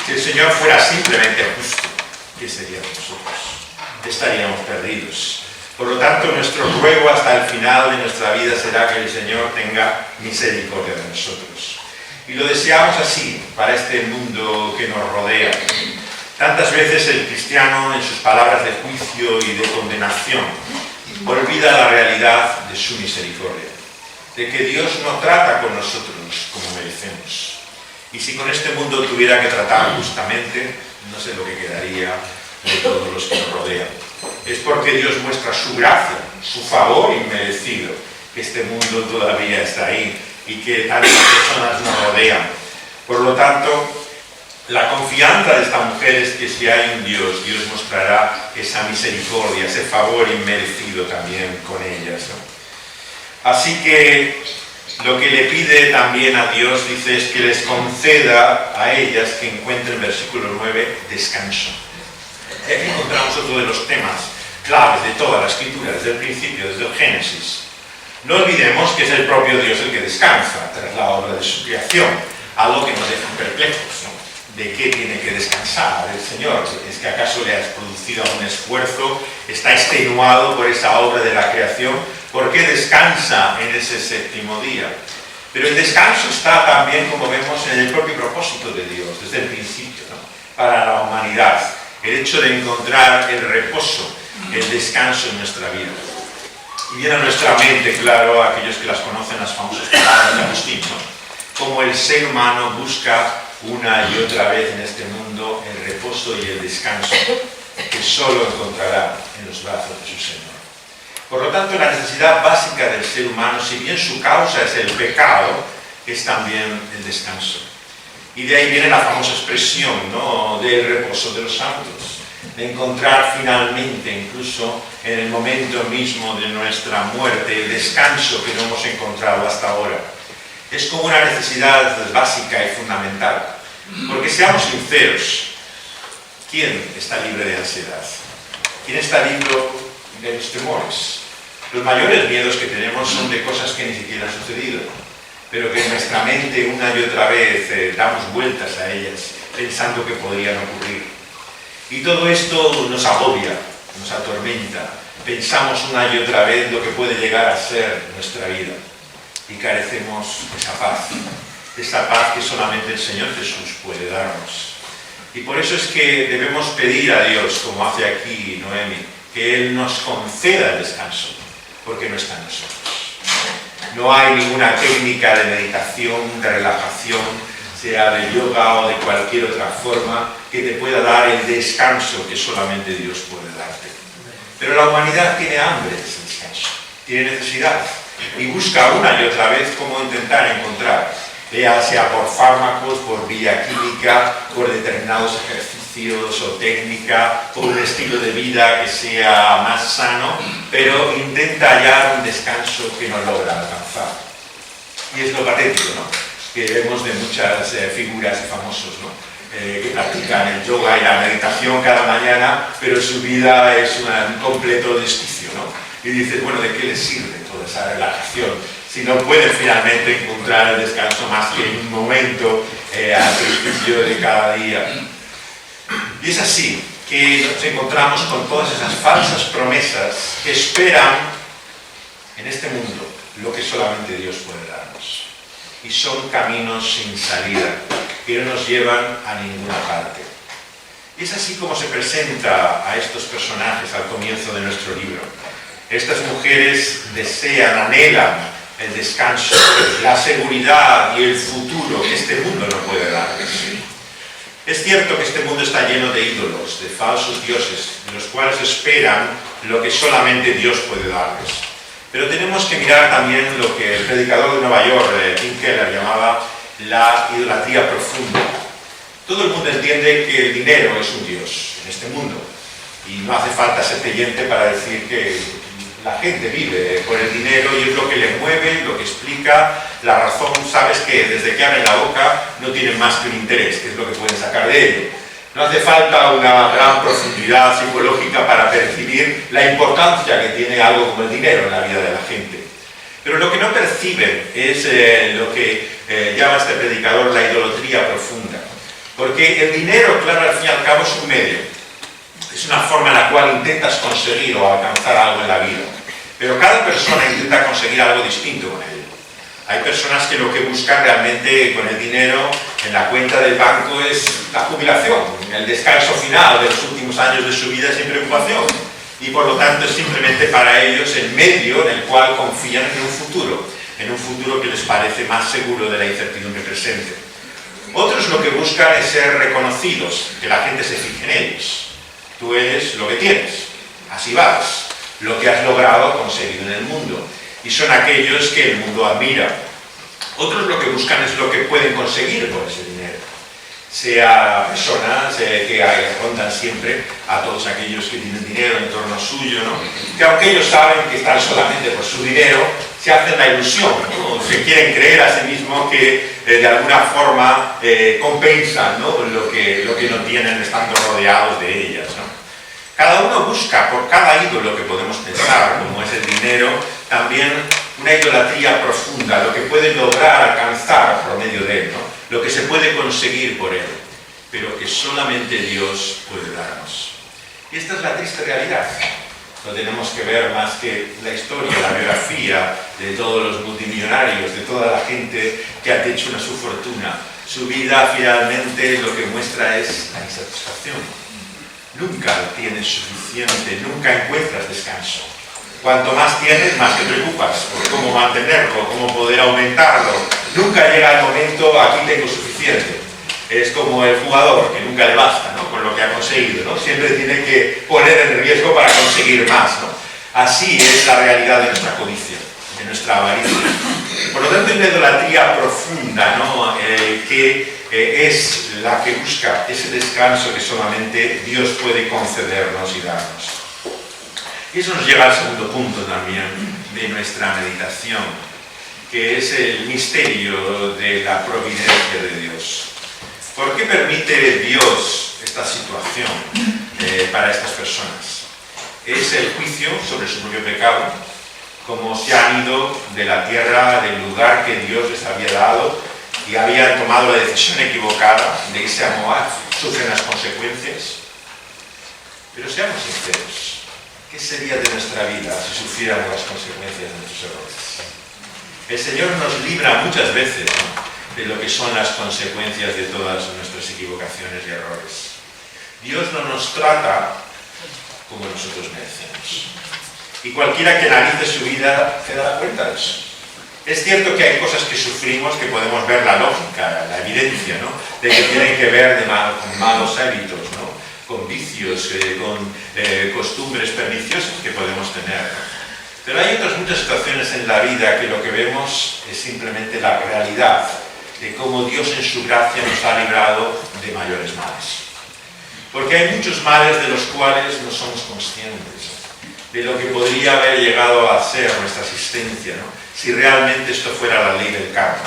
Si el Señor fuera simplemente justo, ¿qué seríamos nosotros? Estaríamos perdidos. Por lo tanto, nuestro ruego hasta el final de nuestra vida será que el Señor tenga misericordia de nosotros. Y lo deseamos así para este mundo que nos rodea. Tantas veces el cristiano, en sus palabras de juicio y de condenación, olvida la realidad de su misericordia, de que Dios no trata con nosotros como merecemos. Y si con este mundo tuviera que tratar justamente, no sé lo que quedaría de todos los que nos rodean. Es porque Dios muestra su gracia, su favor inmerecido, que este mundo todavía está ahí y que tantas personas nos rodean. Por lo tanto, la confianza de esta mujer es que si hay un Dios, Dios mostrará esa misericordia, ese favor inmerecido también con ellas, ¿no? Así que lo que le pide también a Dios, dice, es que les conceda a ellas que encuentren, versículo 9, descanso. Y aquí encontramos otro de los temas claves de toda la Escritura, desde el principio, desde el Génesis. No olvidemos que es el propio Dios el que descansa tras la obra de su creación, algo que nos deja perplejos, ¿no? ¿De qué tiene que descansar el Señor? ¿Es que acaso le has producido un esfuerzo? ¿Está extenuado por esa obra de la creación? ¿Por qué descansa en ese séptimo día? Pero el descanso está también, como vemos, en el propio propósito de Dios, desde el principio, ¿no?, para la humanidad. El hecho de encontrar el reposo, el descanso en nuestra vida. Y viene a nuestra mente, claro, a aquellos que las conocen, las famosas palabras de Agustín, ¿no?, como el ser humano busca una y otra vez en este mundo el reposo y el descanso que solo encontrará en los brazos de su Señor. Por lo tanto, la necesidad básica del ser humano, si bien su causa es el pecado, es también el descanso. Y de ahí viene la famosa expresión, ¿no?, del reposo de los santos, de encontrar finalmente, incluso en el momento mismo de nuestra muerte, el descanso que no hemos encontrado hasta ahora. Es como una necesidad básica y fundamental. Porque seamos sinceros, ¿Quién está libre de ansiedad? ¿Quién está libre de los temores? Los mayores miedos que tenemos son de cosas que ni siquiera han sucedido, pero que en nuestra mente una y otra vez damos vueltas a ellas, pensando que podrían ocurrir. Y todo esto nos agobia, nos atormenta. Pensamos una y otra vez lo que puede llegar a ser nuestra vida. Y carecemos de esa paz que solamente el Señor Jesús puede darnos. Y por eso es que debemos pedir a Dios, como hace aquí Noemi, que Él nos conceda el descanso, porque no está en nosotros. No hay ninguna técnica de meditación, de relajación, sea de yoga o de cualquier otra forma, que te pueda dar el descanso que solamente Dios puede darte. Pero la humanidad tiene hambre de ese descanso, tiene necesidad, y busca una y otra vez cómo intentar encontrar, ya sea por fármacos, por vía química, por determinados ejercicios o técnica, por un estilo de vida que sea más sano, pero intenta hallar un descanso que no logra alcanzar. Y es lo patético, ¿no?, que vemos de muchas figuras y famosos, ¿no?, que practican el yoga y la meditación cada mañana, pero su vida es un completo desquicio, ¿no? Y dices, bueno, ¿de qué les sirve toda esa relajación si no pueden finalmente encontrar el descanso más que en un momento al principio de cada día? Y es así que nos encontramos con todas esas falsas promesas que esperan en este mundo lo que solamente Dios puede darnos. Y son caminos sin salida, que no nos llevan a ninguna parte. Y es así como se presenta a estos personajes al comienzo de nuestro libro. Estas mujeres desean, anhelan el descanso, la seguridad y el futuro que este mundo no puede darles. Es cierto que este mundo está lleno de ídolos, de falsos dioses, de los cuales esperan lo que solamente Dios puede darles. Pero tenemos que mirar también lo que el predicador de Nueva York, Tim Keller, llamaba la idolatría profunda. Todo el mundo entiende que el dinero es un dios en este mundo, y no hace falta ser creyente para decir que la gente vive por el dinero y es lo que le mueve, lo que explica la razón. Sabes que desde que abren la boca no tienen más que un interés, que es lo que pueden sacar de ello. No hace falta una gran profundidad psicológica para percibir la importancia que tiene algo como el dinero en la vida de la gente. Pero lo que no perciben es lo que llama este predicador la idolatría profunda. Porque el dinero, claro, al fin y al cabo es un medio. Es una forma en la cual intentas conseguir o alcanzar algo en la vida. Pero cada persona intenta conseguir algo distinto con ello. Hay personas que lo que buscan realmente con el dinero en la cuenta del banco es la jubilación, el descanso final de los últimos años de su vida sin preocupación. Y por lo tanto es simplemente para ellos el medio en el cual confían en un futuro que les parece más seguro de la incertidumbre presente. Otros lo que buscan es ser reconocidos, que la gente se fije en ellos. Tú eres lo que tienes, así vas, lo que has logrado conseguir en el mundo. Y son aquellos que el mundo admira. Otros lo que buscan es lo que pueden conseguir con ese dinero. Sea personas que rondan siempre a todos aquellos que tienen dinero en torno suyo, ¿no?, que aunque ellos saben que están solamente por su dinero, se hacen la ilusión, ¿no?, se quieren creer a sí mismos que de alguna forma compensan, ¿no?, lo que no tienen estando rodeados de ellas, ¿no? Cada uno busca por cada ídolo que podemos pensar, como es el dinero, también una idolatría profunda, lo que puede lograr alcanzar por medio de él, ¿no?, lo que se puede conseguir por él, pero que solamente Dios puede darnos. Y esta es la triste realidad. No tenemos que ver más que la historia, la biografía de todos los multimillonarios, de toda la gente que ha hecho su fortuna. Su vida finalmente lo que muestra es la insatisfacción. Nunca tienes suficiente, nunca encuentras descanso. Cuanto más tienes, más te preocupas por cómo mantenerlo, cómo poder aumentarlo. Nunca llega el momento, aquí tengo suficiente. Es como el jugador, que nunca le basta, ¿no?, con lo que ha conseguido, ¿no? Siempre tiene que poner en riesgo para conseguir más, ¿no? Así es la realidad de nuestra codicia, de nuestra avaricia. Por lo tanto, hay una idolatría profunda, ¿no?, que es la que busca ese descanso que solamente Dios puede concedernos y darnos. Y eso nos lleva al segundo punto también de nuestra meditación, que es el misterio de la providencia de Dios. ¿Por qué permite Dios esta situación para estas personas. Es el juicio sobre su propio pecado, como se han ido de la tierra, del lugar que Dios les había dado, y habían tomado la decisión equivocada de irse a Moab, sufren las consecuencias. Pero seamos sinceros, ¿qué sería de nuestra vida si sufriéramos las consecuencias de nuestros errores? El Señor nos libra muchas veces, ¿no?, de lo que son las consecuencias de todas nuestras equivocaciones y errores. Dios no nos trata como nosotros merecemos. Y cualquiera que analice su vida se dará cuenta de eso. Es cierto que hay cosas que sufrimos que podemos ver la lógica, la evidencia, ¿no?, de que tienen que ver con malos hábitos, ¿no?, con vicios, con costumbres perniciosas que podemos tener, ¿no? Pero hay otras muchas situaciones en la vida que lo que vemos es simplemente la realidad de cómo Dios en su gracia nos ha librado de mayores males. Porque hay muchos males de los cuales no somos conscientes, de lo que podría haber llegado a ser nuestra existencia, ¿no?, si realmente esto fuera la ley del karma,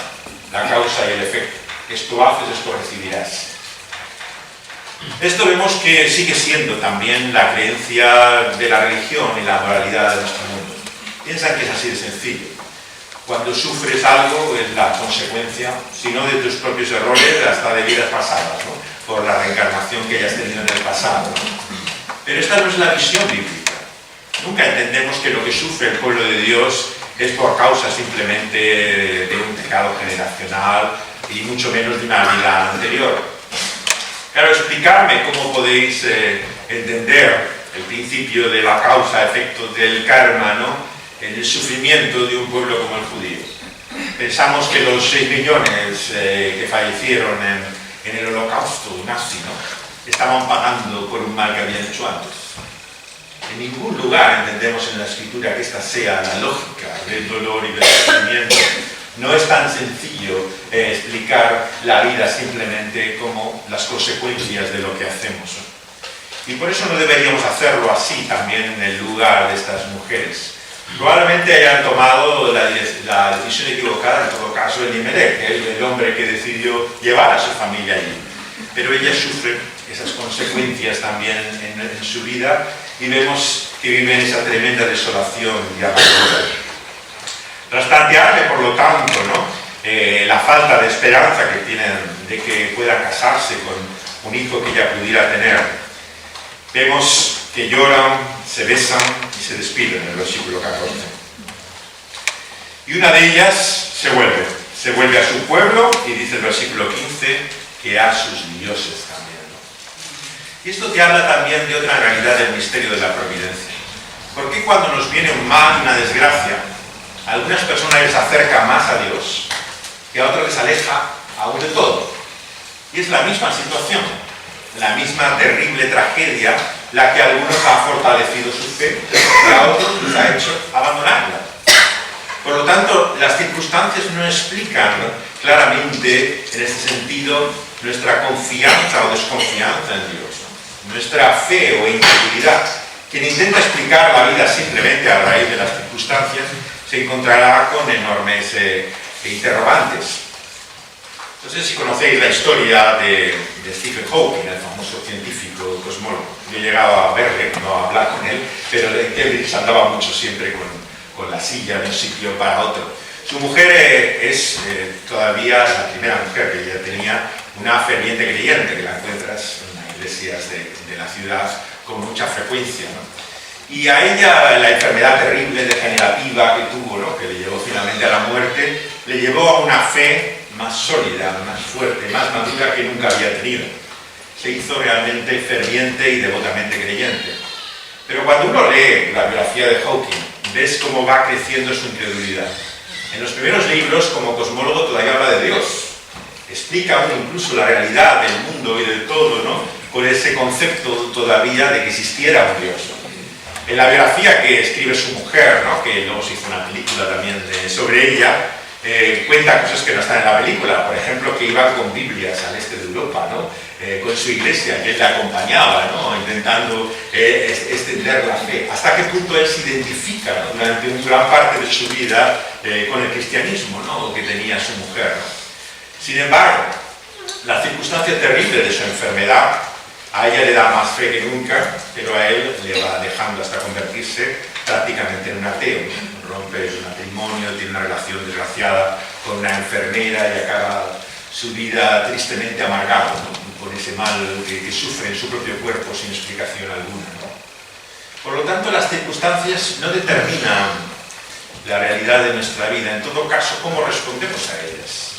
la causa y el efecto. Esto haces, esto recibirás. Esto vemos que sigue siendo también la creencia de la religión y la moralidad de nuestro mundo. Piensan que es así de sencillo. Cuando sufres algo es la consecuencia, si no de tus propios errores, hasta de vidas pasadas, ¿no?, por la reencarnación que hayas tenido en el pasado, ¿no? Pero esta no es la visión bíblica. Nunca entendemos que lo que sufre el pueblo de Dios es por causa simplemente de un pecado generacional y mucho menos de una vida anterior. Claro, explicarme cómo podéis entender el principio de la causa-efecto del karma, ¿no?, en el sufrimiento de un pueblo como el judío. Pensamos que los 6 millones que fallecieron en el holocausto nazi, ¿no?, estaban pagando por un mal que habían hecho antes. En ningún lugar entendemos en la Escritura que esta sea la lógica del dolor y del sufrimiento. No es tan sencillo explicar la vida simplemente como las consecuencias de lo que hacemos, ¿no? Y por eso no deberíamos hacerlo así también en el lugar de estas mujeres. Probablemente hayan tomado la decisión equivocada, en todo caso, Elimelech, el hombre que decidió llevar a su familia allí. Pero ellas sufren esas consecuencias también en su vida y vemos que viven esa tremenda desolación y amargura. Tras plantearle, por lo tanto, ¿no?, la falta de esperanza que tienen de que pueda casarse con un hijo que ella pudiera tener, vemos que lloran, se besan y se despiden en el versículo 14. Y una de ellas se vuelve a su pueblo y dice el versículo 15 que a sus dioses también, ¿no? Y esto te habla también de otra realidad del misterio de la providencia. ¿Por qué cuando nos viene un mal, una desgracia, a algunas personas les acerca más a Dios y a otros les aleja aún de todo? Y es la misma situación, la misma terrible tragedia, la que a algunos ha fortalecido su fe y a otros les ha hecho abandonarla. Por lo tanto, las circunstancias no explican claramente, en este sentido, nuestra confianza o desconfianza en Dios, ¿no?, nuestra fe o incredulidad. Quien intenta explicar la vida simplemente a raíz de las circunstancias se encontrará con enormes interrogantes. No sé si conocéis la historia de Stephen Hawking, el famoso científico cosmólogo. Yo he llegado a verle, no a hablar con él, pero en Cambridge andaba mucho siempre con la silla de un sitio para otro. Su mujer es todavía la primera mujer que ella tenía, una ferviente creyente, que la encuentras en las iglesias de la ciudad con mucha frecuencia, ¿no? Y a ella la enfermedad terrible degenerativa que tuvo, ¿no?, que le llevó finalmente a la muerte, le llevó a una fe más sólida, más fuerte, más madura que nunca había tenido. Se hizo realmente ferviente y devotamente creyente. Pero cuando uno lee la biografía de Hawking, ves cómo va creciendo su incredulidad. En los primeros libros, como cosmólogo, todavía habla de Dios. Explica aún incluso la realidad del mundo y del todo, ¿no?, con ese concepto todavía de que existiera un Dios, ¿no? En la biografía que escribe su mujer, ¿no?, que luego se hizo una película también sobre ella, cuenta cosas que no están en la película. Por ejemplo, que iban con Biblias al este de Europa, ¿no?, con su iglesia, que él le acompañaba, ¿no?, intentando extender la fe. Hasta qué punto él se identifica, ¿no?, durante una gran parte de su vida con el cristianismo, ¿no?, que tenía su mujer, ¿no? Sin embargo, la circunstancia terrible de su enfermedad A ella le da más fe que nunca, pero a él le va dejando hasta convertirse prácticamente en un ateo. Rompe su matrimonio, tiene una relación desgraciada con una enfermera y acaba su vida tristemente amargado, ¿no? Por ese mal que sufre en su propio cuerpo sin explicación alguna, ¿no? Por lo tanto, las circunstancias no determinan la realidad de nuestra vida. En todo caso, ¿cómo respondemos a ellas?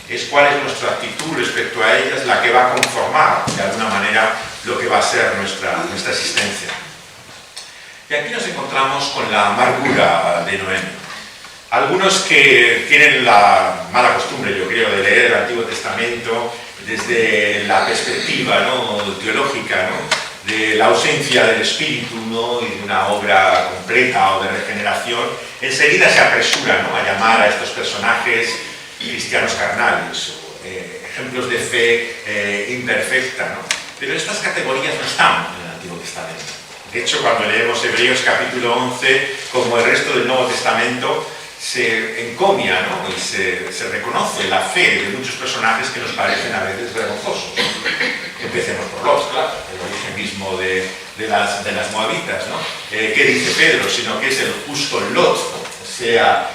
Es cuál es nuestra actitud respecto a ellas la que va a conformar, de alguna manera, lo que va a ser nuestra existencia. Y aquí nos encontramos con la amargura de Noemi. Algunos que tienen la mala costumbre, yo creo, de leer el Antiguo Testamento desde la perspectiva, ¿no?, teológica, ¿no?, de la ausencia del Espíritu, ¿no?, y de una obra completa o de regeneración, enseguida se apresuran, ¿no?, a llamar a estos personajes cristianos carnales o ejemplos de fe imperfecta, ¿no? Pero estas categorías no están en el Antiguo Testamento. De hecho, cuando leemos Hebreos capítulo 11, como el resto del Nuevo Testamento, se encomia, ¿no?, y se reconoce la fe de muchos personajes que nos parecen a veces vergonzosos. Empecemos por Lot, claro, el origen mismo de las moabitas, ¿no? ¿Qué dice Pedro? Sino que es el justo Lot, ¿no? O sea,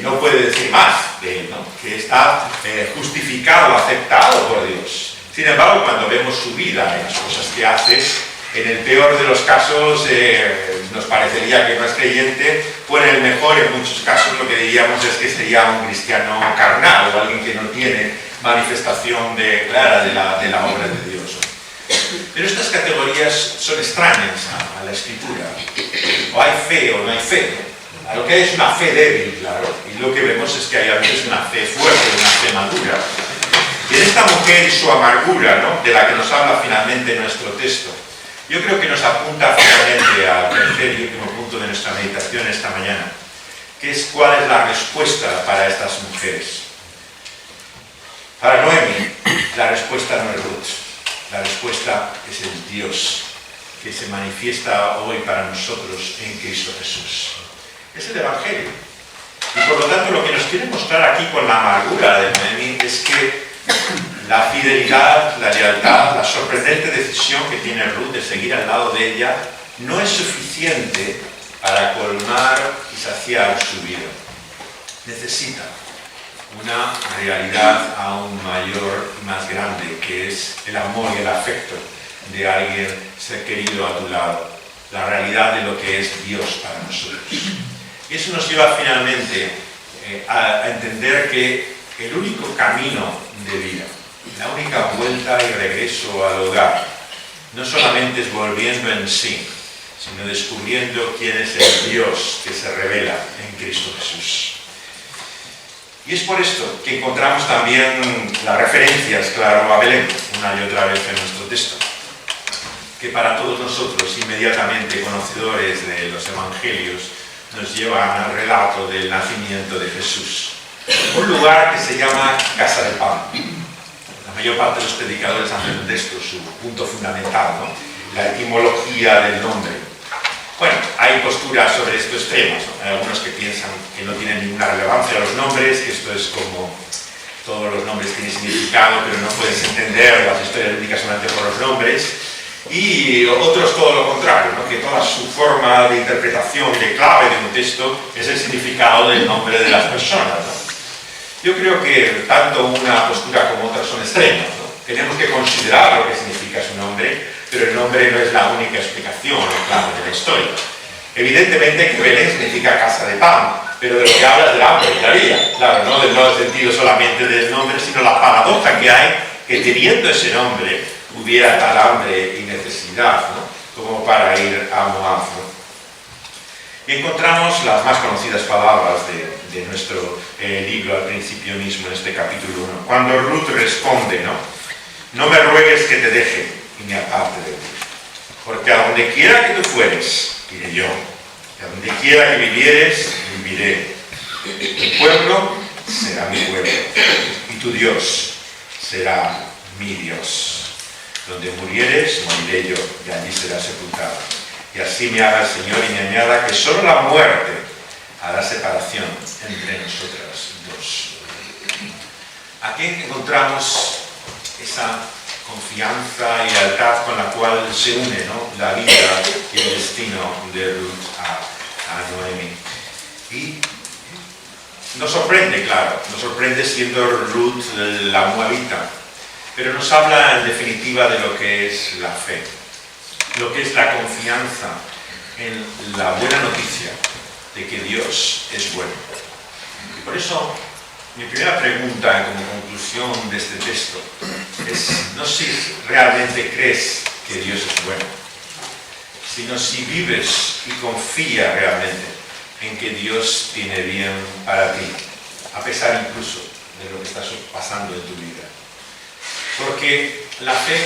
no puede decir más de él, ¿no?, que está justificado, aceptado por Dios. Sin embargo, cuando vemos su vida y las cosas que hace, en el peor de los casos nos parecería que no es creyente, o en el mejor, en muchos casos, lo que diríamos es que sería un cristiano carnal o alguien que no tiene manifestación clara de la obra de Dios. Pero estas categorías son extrañas a la Escritura. O hay fe o no hay fe, ¿no? A lo que hay es una fe débil, claro, y lo que vemos es que hay a veces una fe fuerte, una fe madura. Y en esta mujer y su amargura, ¿no?, de la que nos habla finalmente nuestro texto, yo creo que nos apunta finalmente al tercer y último punto de nuestra meditación esta mañana, que es cuál es la respuesta para estas mujeres. Para Noemi, la respuesta no es Ruth, la respuesta es el Dios que se manifiesta hoy para nosotros en Cristo Jesús. Es el Evangelio. Y por lo tanto, lo que nos quiere mostrar aquí con la amargura de Noemi es que la fidelidad, la lealtad, la sorprendente decisión que tiene Ruth de seguir al lado de ella no es suficiente para colmar y saciar su vida. Necesita una realidad aún mayor y más grande, que es el amor y el afecto de alguien ser querido a tu lado, la realidad de lo que es Dios para nosotros. Y eso nos lleva finalmente a entender que el único camino de vida, la única vuelta y regreso al hogar, no solamente es volviendo en sí, sino descubriendo quién es el Dios que se revela en Cristo Jesús. Y es por esto que encontramos también las referencias, claro, a Belén, una y otra vez en nuestro texto, que para todos nosotros, inmediatamente conocedores de los Evangelios, nos llevan al relato del nacimiento de Jesús. Un lugar que se llama Casa del Pan. La mayor parte de los predicadores hacen de esto su punto fundamental, ¿no?, la etimología del nombre. Bueno, hay posturas sobre estos temas, ¿no? Hay algunos que piensan que no tienen ninguna relevancia los nombres, que esto es como todos los nombres tienen significado, pero no puedes entender las historias bíblicas solamente por los nombres. Y otros todo lo contrario, ¿no?, que toda su forma de interpretación, de clave de un texto, es el significado del nombre de las personas, ¿no? Yo creo que tanto una postura como otra son extremas, ¿no? Tenemos que considerar lo que significa su nombre, pero el nombre no es la única explicación o clave de la historia. Evidentemente que Belén significa casa de pan, pero de lo que habla es del hambre y la vida. Claro, no del sentido solamente del nombre, sino la paradoja que hay, que teniendo ese nombre hubiera tal hambre y necesidad, ¿no?, como para ir a Moab, ¿no? Y encontramos las más conocidas palabras de nuestro libro al principio mismo, en este capítulo 1. Cuando Ruth responde, no me ruegues que te deje y me aparte de ti, porque a donde quiera que tú fueres, iré yo, y a donde quiera que vivieres, viviré. Tu pueblo será mi pueblo, y tu Dios será mi Dios. Donde murieres, moriré yo, y allí será sepultado. Y así me haga el Señor y me añada que solo la muerte hará separación entre nosotras dos. Aquí encontramos esa confianza y lealtad con la cual se une, ¿no?, la vida y el destino de Ruth a Noemi. Y nos sorprende, claro, nos sorprende siendo Ruth la moabita, pero nos habla en definitiva de lo que es la fe, lo que es la confianza en la buena noticia de que Dios es bueno. Y por eso mi primera pregunta como conclusión de este texto es no si realmente crees que Dios es bueno, sino si vives y confías realmente en que Dios tiene bien para ti, a pesar incluso de lo que está pasando en tu vida. Porque la fe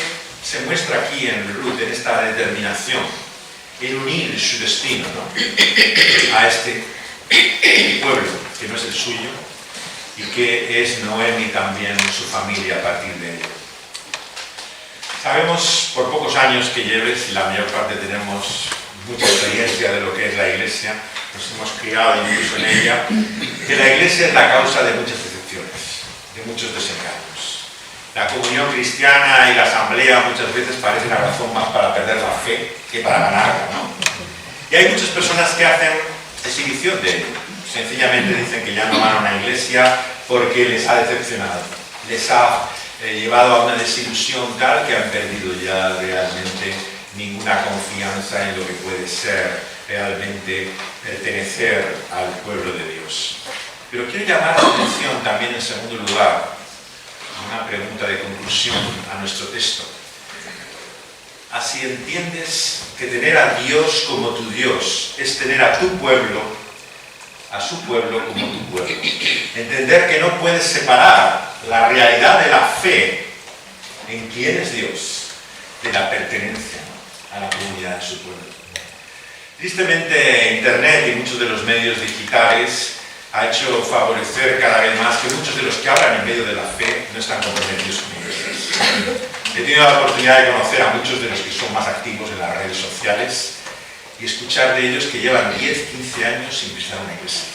se muestra aquí en Ruth, en esta determinación, en unir su destino, ¿no?, a este pueblo que no es el suyo y que es Noemi también su familia a partir de ello. Sabemos por pocos años que lleves, y la mayor parte tenemos mucha experiencia de lo que es la Iglesia, nos hemos criado incluso en ella, que la Iglesia es la causa de muchas decepciones, de muchos desengaños. La comunión cristiana y la asamblea muchas veces parecen la razón más para perder la fe que para ganarla, ¿no? Y hay muchas personas que hacen exhibición de ello. Sencillamente dicen que ya no van a una iglesia porque les ha decepcionado, les ha llevado a una desilusión tal que han perdido ya realmente ninguna confianza en lo que puede ser realmente pertenecer al pueblo de Dios. Pero quiero llamar la atención también, en segundo lugar, una pregunta de conclusión a nuestro texto. Así entiendes que tener a Dios como tu Dios es tener a tu pueblo, a su pueblo como tu pueblo. Entender que no puedes separar la realidad de la fe en quién es Dios de la pertenencia, ¿no?, a la comunidad de su pueblo. Tristemente, Internet y muchos de los medios digitales ha hecho favorecer cada vez más que muchos de los que hablan en medio de la fe no están comprometidos con ellos. He tenido la oportunidad de conocer a muchos de los que son más activos en las redes sociales y escuchar de ellos que llevan 10, 15 años sin pisar una iglesia.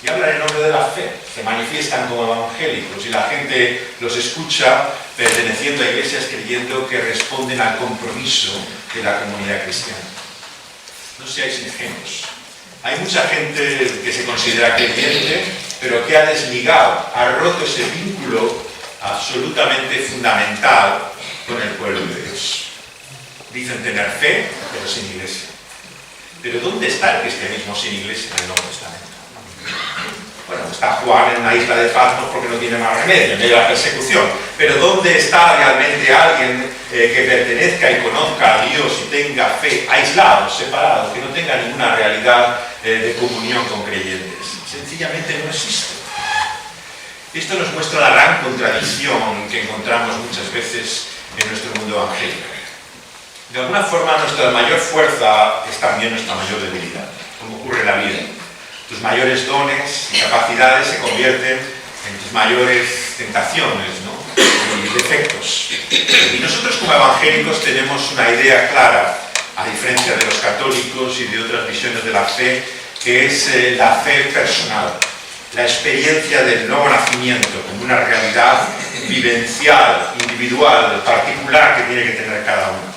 Y hablan en nombre de la fe, se manifiestan como evangélicos y la gente los escucha perteneciendo a iglesias creyendo que responden al compromiso de la comunidad cristiana. No seáis ingenuos. Hay mucha gente que se considera creyente, pero que ha desligado, ha roto ese vínculo absolutamente fundamental con el pueblo de Dios. Dicen tener fe, pero sin iglesia. Pero ¿dónde está el cristianismo sin iglesia en el Nuevo Testamento? Bueno, está Juan en una isla de Patmos porque no tiene más remedio, en medio de la persecución. Pero ¿dónde está realmente alguien que pertenezca y conozca a Dios y tenga fe, aislado, separado, que no tenga ninguna realidad de comunión con creyentes? Sencillamente no existe. Esto nos muestra la gran contradicción que encontramos muchas veces en nuestro mundo evangélico. De alguna forma, nuestra mayor fuerza es también nuestra mayor debilidad, como ocurre en la vida. Tus mayores dones y capacidades se convierten en tus mayores tentaciones, ¿no?, y defectos. Y nosotros como evangélicos tenemos una idea clara, a diferencia de los católicos y de otras visiones de la fe, que es la fe personal, la experiencia del nuevo nacimiento como una realidad vivencial, individual, particular que tiene que tener cada uno.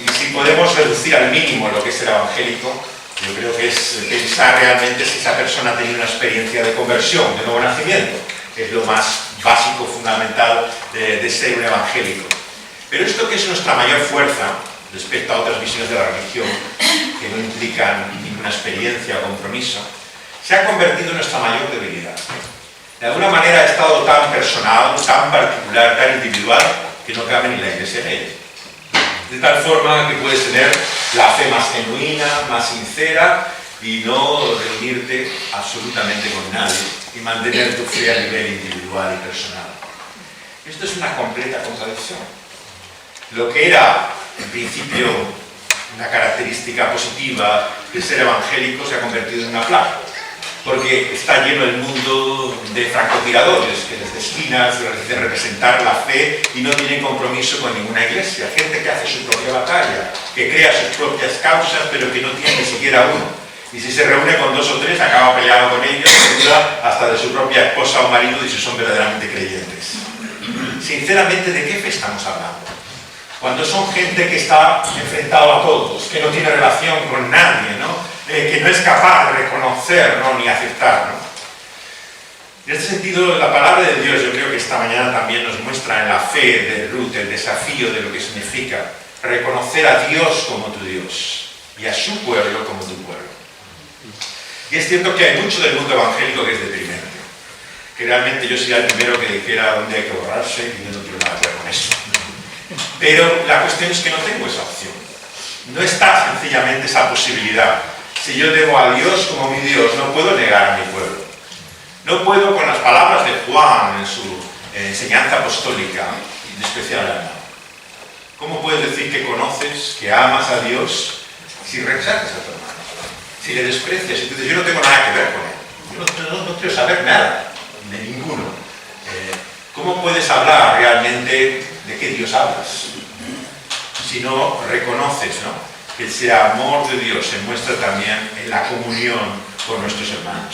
Y si podemos reducir al mínimo lo que es el evangélico, yo creo que es pensar realmente si esa persona ha tenido una experiencia de conversión, de nuevo nacimiento, que es lo más básico, fundamental de ser un evangélico. Pero esto que es nuestra mayor fuerza respecto a otras visiones de la religión, que no implican ninguna experiencia o compromiso, se ha convertido en nuestra mayor debilidad. De alguna manera ha estado tan personal, tan particular, tan individual, que no cabe ni la iglesia en ella. De tal forma que puedes tener la fe más genuina, más sincera y no reunirte absolutamente con nadie y mantener tu fe a nivel individual y personal. Esto es una completa contradicción. Lo que era, en principio, una característica positiva de ser evangélico se ha convertido en una plaga, porque está lleno el mundo de francotiradores que les destinan de representar la fe y no tienen compromiso con ninguna iglesia. Gente que hace su propia batalla, que crea sus propias causas, pero que no tiene ni siquiera uno. Y si se reúne con 2 o 3, acaba peleado con ellos, duda hasta de su propia esposa o marido y si son verdaderamente creyentes. sinceramente, ¿de qué fe estamos hablando? Cuando son gente que está enfrentado a todos, que no tiene relación con nadie, ¿no? Que no es capaz de reconocer, ¿no?, ni aceptar, ¿no? En este sentido, la palabra de Dios, yo creo que esta mañana también nos muestra en la fe de Ruth el desafío de lo que significa reconocer a Dios como tu Dios y a su pueblo como tu pueblo. Y es cierto que hay mucho del mundo evangélico que es deprimente, que realmente yo sería el primero que dijera dónde hay que borrarse y yo no quiero nada que ver con eso. Pero la cuestión es que no tengo esa opción. No está sencillamente esa posibilidad. Si yo debo a Dios como mi Dios, no puedo negar a mi pueblo. No puedo, con las palabras de Juan en su enseñanza apostólica, en especial al hermano. ¿Cómo puedes decir que conoces, que amas a Dios, si rechazas a tu hermano? Si le desprecias, si tú dices, yo no tengo nada que ver con él. Yo no quiero saber nada, de ninguno. ¿Cómo puedes hablar realmente de qué Dios hablas? Si no reconoces, ¿no?, que ese amor de Dios se muestra también en la comunión con nuestros hermanos.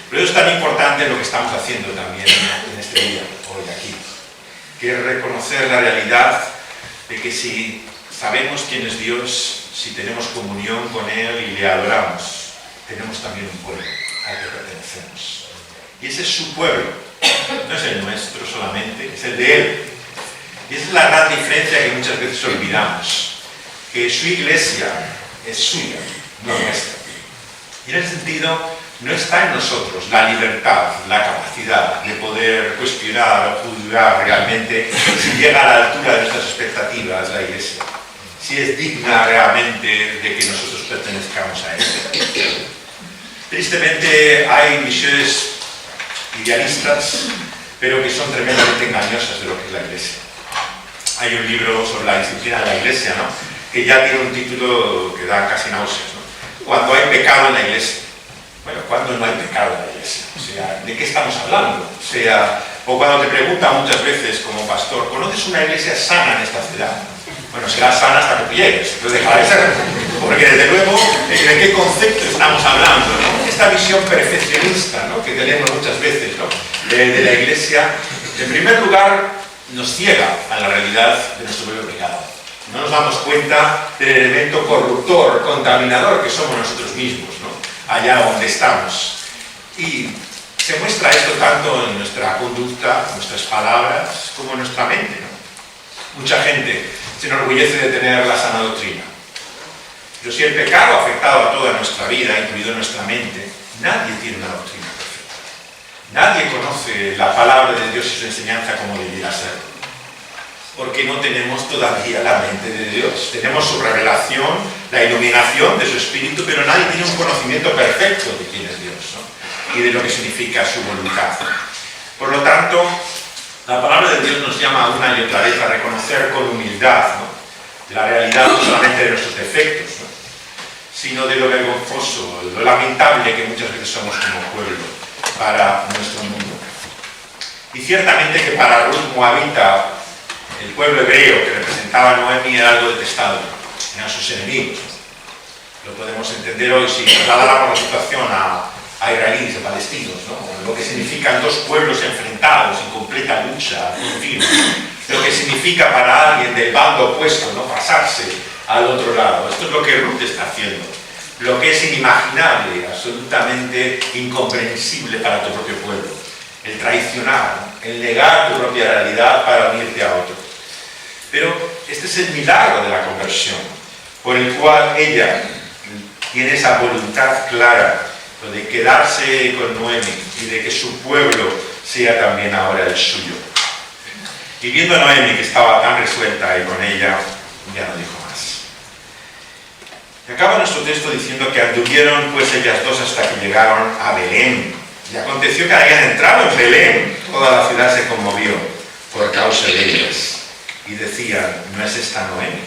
Pero eso es tan importante lo que estamos haciendo también en este día, hoy aquí, que es reconocer la realidad de que si sabemos quién es Dios, si tenemos comunión con Él y le adoramos, tenemos también un pueblo al que pertenecemos. Y ese es su pueblo, no es el nuestro solamente, es el de Él. Y esa es la gran diferencia que muchas veces olvidamos, que su iglesia es suya, no nuestra. Y en ese sentido, no está en nosotros la libertad, la capacidad de poder cuestionar o juzgar realmente si llega a la altura de nuestras expectativas la iglesia, si es digna realmente de que nosotros pertenezcamos a ella. Tristemente hay visiones idealistas, pero que son tremendamente engañosas de lo que es la iglesia. Hay un libro sobre la disciplina de la iglesia, ¿no?, que ya tiene un título que da casi náuseas, ¿no? Cuando hay pecado en la iglesia. Bueno, ¿cuándo no hay pecado en la iglesia? O sea, ¿de qué estamos hablando? O cuando te preguntan muchas veces como pastor, ¿conoces una iglesia sana en esta ciudad? Bueno, será sana hasta que tú llegues, entonces dejará de ser. Porque desde luego, ¿de qué concepto estamos hablando, ¿no? Esta visión perfeccionista, ¿no?, que tenemos muchas veces, ¿no?, de la iglesia, en primer lugar, nos ciega a la realidad de nuestro propio pecado. No nos damos cuenta del elemento corruptor, contaminador que somos nosotros mismos, ¿no?, allá donde estamos. Y se muestra esto tanto en nuestra conducta, nuestras palabras, como en nuestra mente, ¿no? Mucha gente se enorgullece de tener la sana doctrina. Pero si el pecado ha afectado a toda nuestra vida, incluido nuestra mente, nadie tiene una doctrina perfecta. Nadie conoce la palabra de Dios y su enseñanza como debiera ser. Porque no tenemos todavía la mente de Dios. Tenemos su revelación, la iluminación de su Espíritu, pero nadie tiene un conocimiento perfecto de quién es Dios, ¿no?, y de lo que significa su voluntad. Por lo tanto, la palabra de Dios nos llama una y otra vez a reconocer con humildad, ¿no?, la realidad no solamente de nuestros defectos, ¿no?, sino de lo vergonzoso, lo lamentable que muchas veces somos como pueblo para nuestro mundo. Y ciertamente que para Ruth moabita, el pueblo hebreo que representaba a Noemi era algo detestado, eran sus enemigos. Lo podemos entender hoy si trasladáramos la situación a israelíes, a palestinos, ¿no?, lo que significan dos pueblos enfrentados en completa lucha continua, lo que significa para alguien del bando opuesto, ¿no?, pasarse al otro lado. Esto es lo que Ruth está haciendo, lo que es inimaginable, absolutamente incomprensible para tu propio pueblo, el traicionar, el negar tu propia realidad para unirte a otro. Pero este es el milagro de la conversión, por el cual ella tiene esa voluntad clara de quedarse con Noemi y de que su pueblo sea también ahora el suyo. Y viendo a Noemi que estaba tan resuelta y con ella, ya no dijo más. Y acaba nuestro texto diciendo que anduvieron pues ellas dos hasta que llegaron a Belén. Y aconteció que al hayan entrado en Belén, toda la ciudad se conmovió por causa de ellas. Y decían, ¿no es esta Noemi?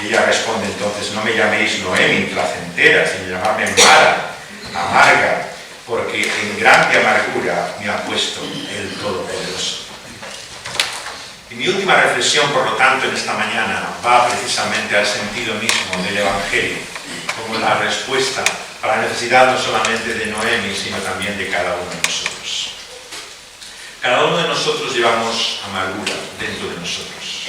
Y ella responde entonces, no me llaméis Noemi, placentera, sino llamadme Mara, amarga, porque en grande amargura me ha puesto el Todopoderoso. Y mi última reflexión, por lo tanto, en esta mañana va precisamente al sentido mismo del Evangelio, como la respuesta a la necesidad no solamente de Noemi, sino también de cada uno de nosotros. Cada uno de nosotros llevamos amargura dentro de nosotros.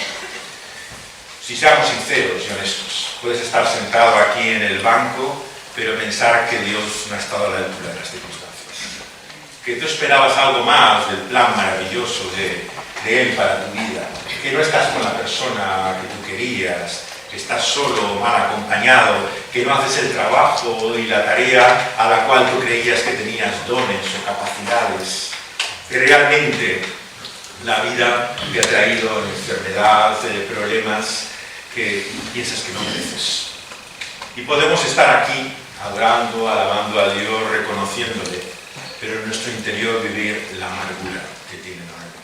Si seamos sinceros y honestos, puedes estar sentado aquí en el banco, pero pensar que Dios no ha estado a la altura de las circunstancias. Que tú esperabas algo más del plan maravilloso de Él para tu vida. Que no estás con la persona que tú querías, que estás solo, mal acompañado, que no haces el trabajo y la tarea a la cual tú creías que tenías dones o capacidades. Que realmente la vida te ha traído enfermedad, problemas que piensas que no mereces. Y podemos estar aquí adorando, alabando a Dios, reconociéndole, pero en nuestro interior vivir la amargura que tiene Noemi.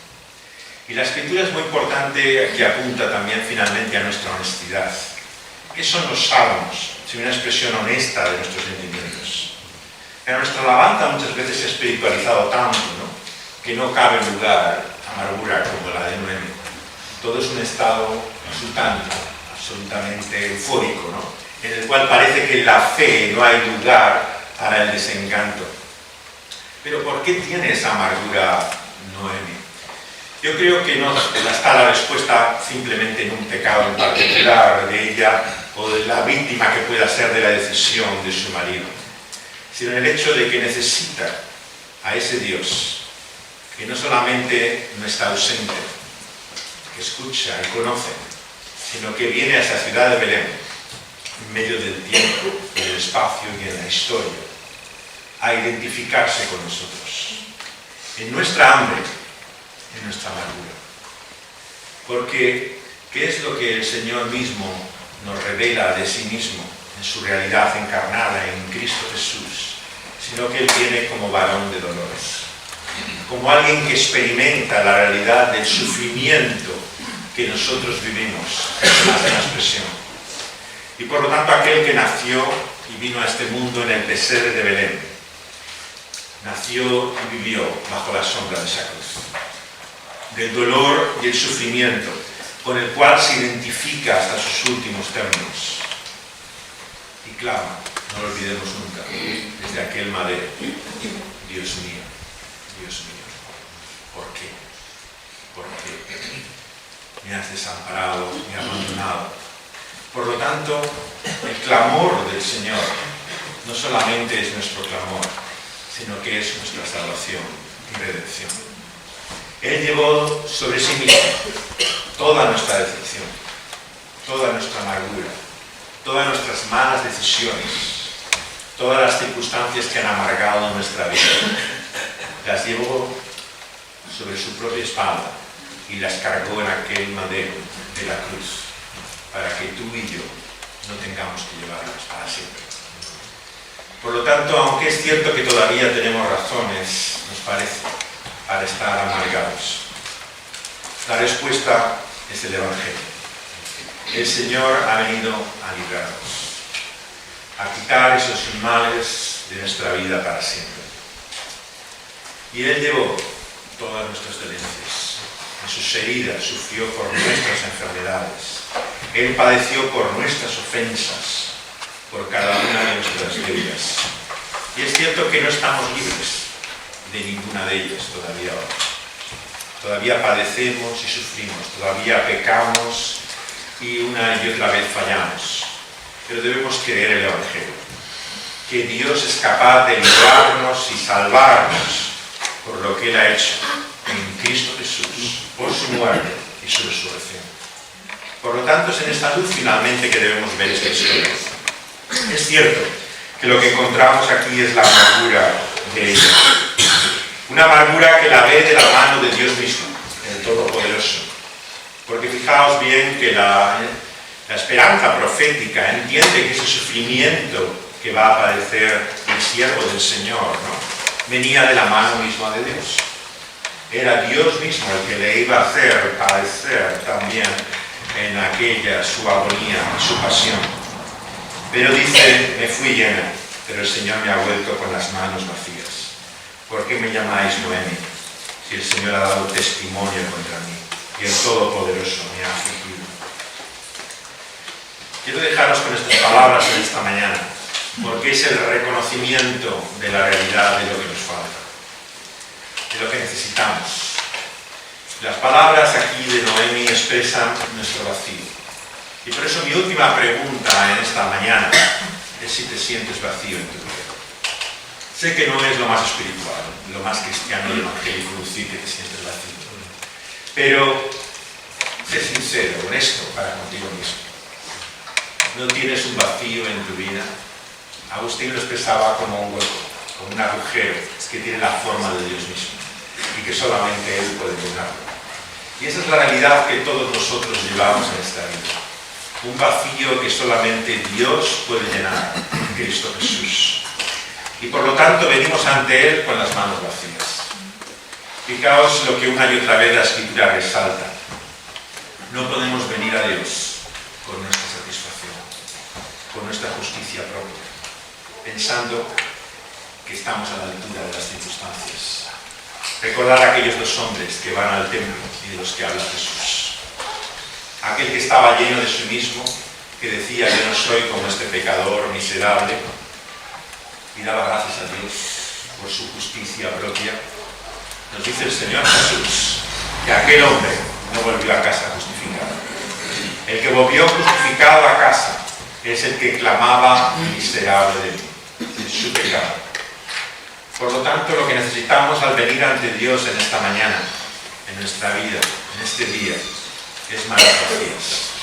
Y la Escritura es muy importante, que apunta también finalmente a nuestra honestidad. ¿Qué son los salmos? Si una expresión honesta de nuestros sentimientos. En nuestra alabanza muchas veces se ha espiritualizado tanto, ¿no?, que no cabe lugar amargura como la de Noemi. Todo es un estado exultante, absolutamente eufórico, ¿no?, en el cual parece que en la fe no hay lugar para el desencanto. Pero ¿por qué tiene esa amargura Noemi? Yo creo que no está la respuesta simplemente en un pecado en particular de ella o de la víctima que pueda ser de la decisión de su marido, sino en el hecho de que necesita a ese Dios que no solamente no está ausente, que escucha y conoce, sino que viene a esa ciudad de Belén, en medio del tiempo, del espacio y en la historia, a identificarse con nosotros, en nuestra hambre, en nuestra amargura. Porque, ¿qué es lo que el Señor mismo nos revela de sí mismo, en su realidad encarnada en Cristo Jesús? Sino que Él viene como varón de dolores, como alguien que experimenta la realidad del sufrimiento que nosotros vivimos, es más de la expresión. Y por lo tanto aquel que nació y vino a este mundo en el pesebre de Belén, nació y vivió bajo la sombra de esa cruz, del dolor y el sufrimiento con el cual se identifica hasta sus últimos términos. Y clama, no lo olvidemos nunca, desde aquel madero: Dios mío, ¿por qué? ¿Por qué me has desamparado, me has abandonado? Por lo tanto, el clamor del Señor no solamente es nuestro clamor, sino que es nuestra salvación y redención. Él llevó sobre sí mismo toda nuestra decepción, toda nuestra amargura, todas nuestras malas decisiones, todas las circunstancias que han amargado nuestra vida. Las llevó sobre su propia espalda y las cargó en aquel madero de la cruz, para que tú y yo no tengamos que llevarlas para siempre. Por lo tanto, aunque es cierto que todavía tenemos razones, nos parece, para estar amargados, la respuesta es el Evangelio. El Señor ha venido a librarnos, a quitar esos males de nuestra vida para siempre. Y Él llevó todas nuestras dolencias, en sus heridas sufrió por nuestras enfermedades. Él padeció por nuestras ofensas, por cada una de nuestras deudas. Y es cierto que no estamos libres de ninguna de ellas todavía ahora. Todavía padecemos y sufrimos, todavía pecamos y una y otra vez fallamos. Pero debemos creer el Evangelio, que Dios es capaz de librarnos y salvarnos por lo que Él ha hecho en Cristo Jesús, por su muerte y su resurrección. Por lo tanto, es en esta luz finalmente que debemos ver esta historia. Es cierto que lo que encontramos aquí es la amargura de ella. Una amargura que la ve de la mano de Dios mismo, el Todopoderoso. Porque fijaos bien que la esperanza profética entiende que ese sufrimiento que va a padecer el siervo del Señor, ¿no?, venía de la mano misma de Dios. Era Dios mismo el que le iba a hacer padecer también en aquella su agonía, su pasión. Pero dice: me fui llena, pero el Señor me ha vuelto con las manos vacías. ¿Por qué me llamáis Noemi, si el Señor ha dado testimonio contra mí y el Todopoderoso me ha afligido? Quiero dejaros con estas palabras en esta mañana, porque es el reconocimiento de la realidad de lo que nos falta, de lo que necesitamos, Las palabras aquí de Noemi expresan nuestro vacío. Y por eso mi última pregunta en esta mañana es si te sientes vacío en tu vida. Sé que no es lo más espiritual, lo más cristiano y evangélico decir que te sientes vacío. Pero sé sincero, honesto para contigo mismo. ¿No tienes un vacío en tu vida? Agustín lo expresaba como un hueco, como un agujero que tiene la forma de Dios mismo y que solamente Él puede llenarlo. Y esa es la realidad que todos nosotros llevamos en esta vida. Un vacío que solamente Dios puede llenar en Cristo Jesús. Y por lo tanto venimos ante Él con las manos vacías. Fijaos lo que una y otra vez la Escritura resalta. No podemos venir a Dios con nuestra satisfacción, con nuestra justicia propia, pensando que estamos a la altura de las circunstancias. Recordar a aquellos dos hombres que van al templo y de los que habla Jesús. Aquel que estaba lleno de sí mismo, que decía, yo no soy como este pecador miserable, y daba gracias a Dios por su justicia propia. Nos dice el Señor Jesús que aquel hombre no volvió a casa justificado. El que volvió justificado a casa es el que clamaba miserable de mí, en su pecado. Por lo tanto, lo que necesitamos al venir ante Dios en esta mañana, en nuestra vida, en este día, es manos vacías.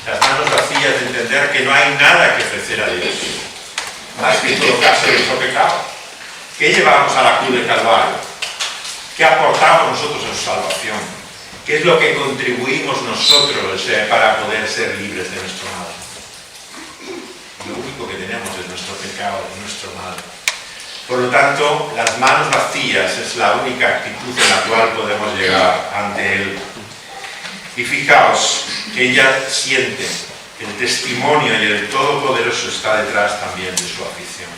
Las manos vacías de entender que no hay nada que ofrecer a Dios, más que en todo caso nuestro pecado. ¿Qué llevamos a la cruz del Calvario? ¿Qué aportamos nosotros en su salvación? ¿Qué es lo que contribuimos nosotros para poder ser libres de nuestro mal? Lo único que tenemos es nuestro pecado, nuestro mal. Por lo tanto, las manos vacías es la única actitud en la cual podemos llegar ante Él. Y fijaos que ella siente que el testimonio y el Todopoderoso está detrás también de su aflicción.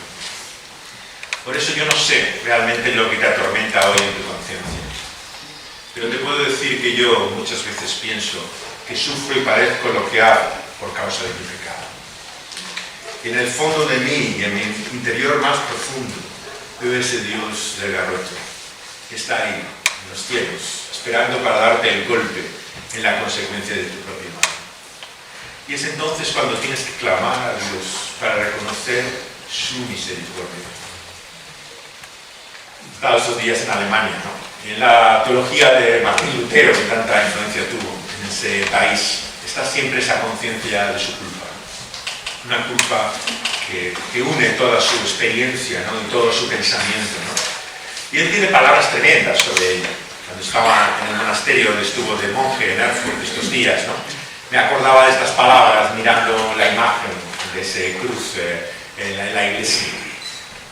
Por eso yo no sé realmente lo que te atormenta hoy en tu conciencia. Pero te puedo decir que yo muchas veces pienso que sufro y padezco lo que hago por causa de mi pecado. Y en el fondo de mí y en mi interior más profundo veo ese Dios del garrote que está ahí, en los cielos, esperando para darte el golpe en la consecuencia de tu propio mal. Y es entonces cuando tienes que clamar a Dios para reconocer su misericordia. Estaba estos días en Alemania, ¿no? Y en la teología de Martín Lutero, que tanta influencia tuvo en ese país, está siempre esa conciencia de su culpa. Una culpa que une toda su experiencia, ¿no? Y todo su pensamiento, ¿no? Y él tiene palabras tremendas sobre ella. Cuando estaba en el monasterio donde estuvo de monje en Erfurt estos días, ¿no? Me acordaba de estas palabras mirando la imagen de ese cruz en la iglesia.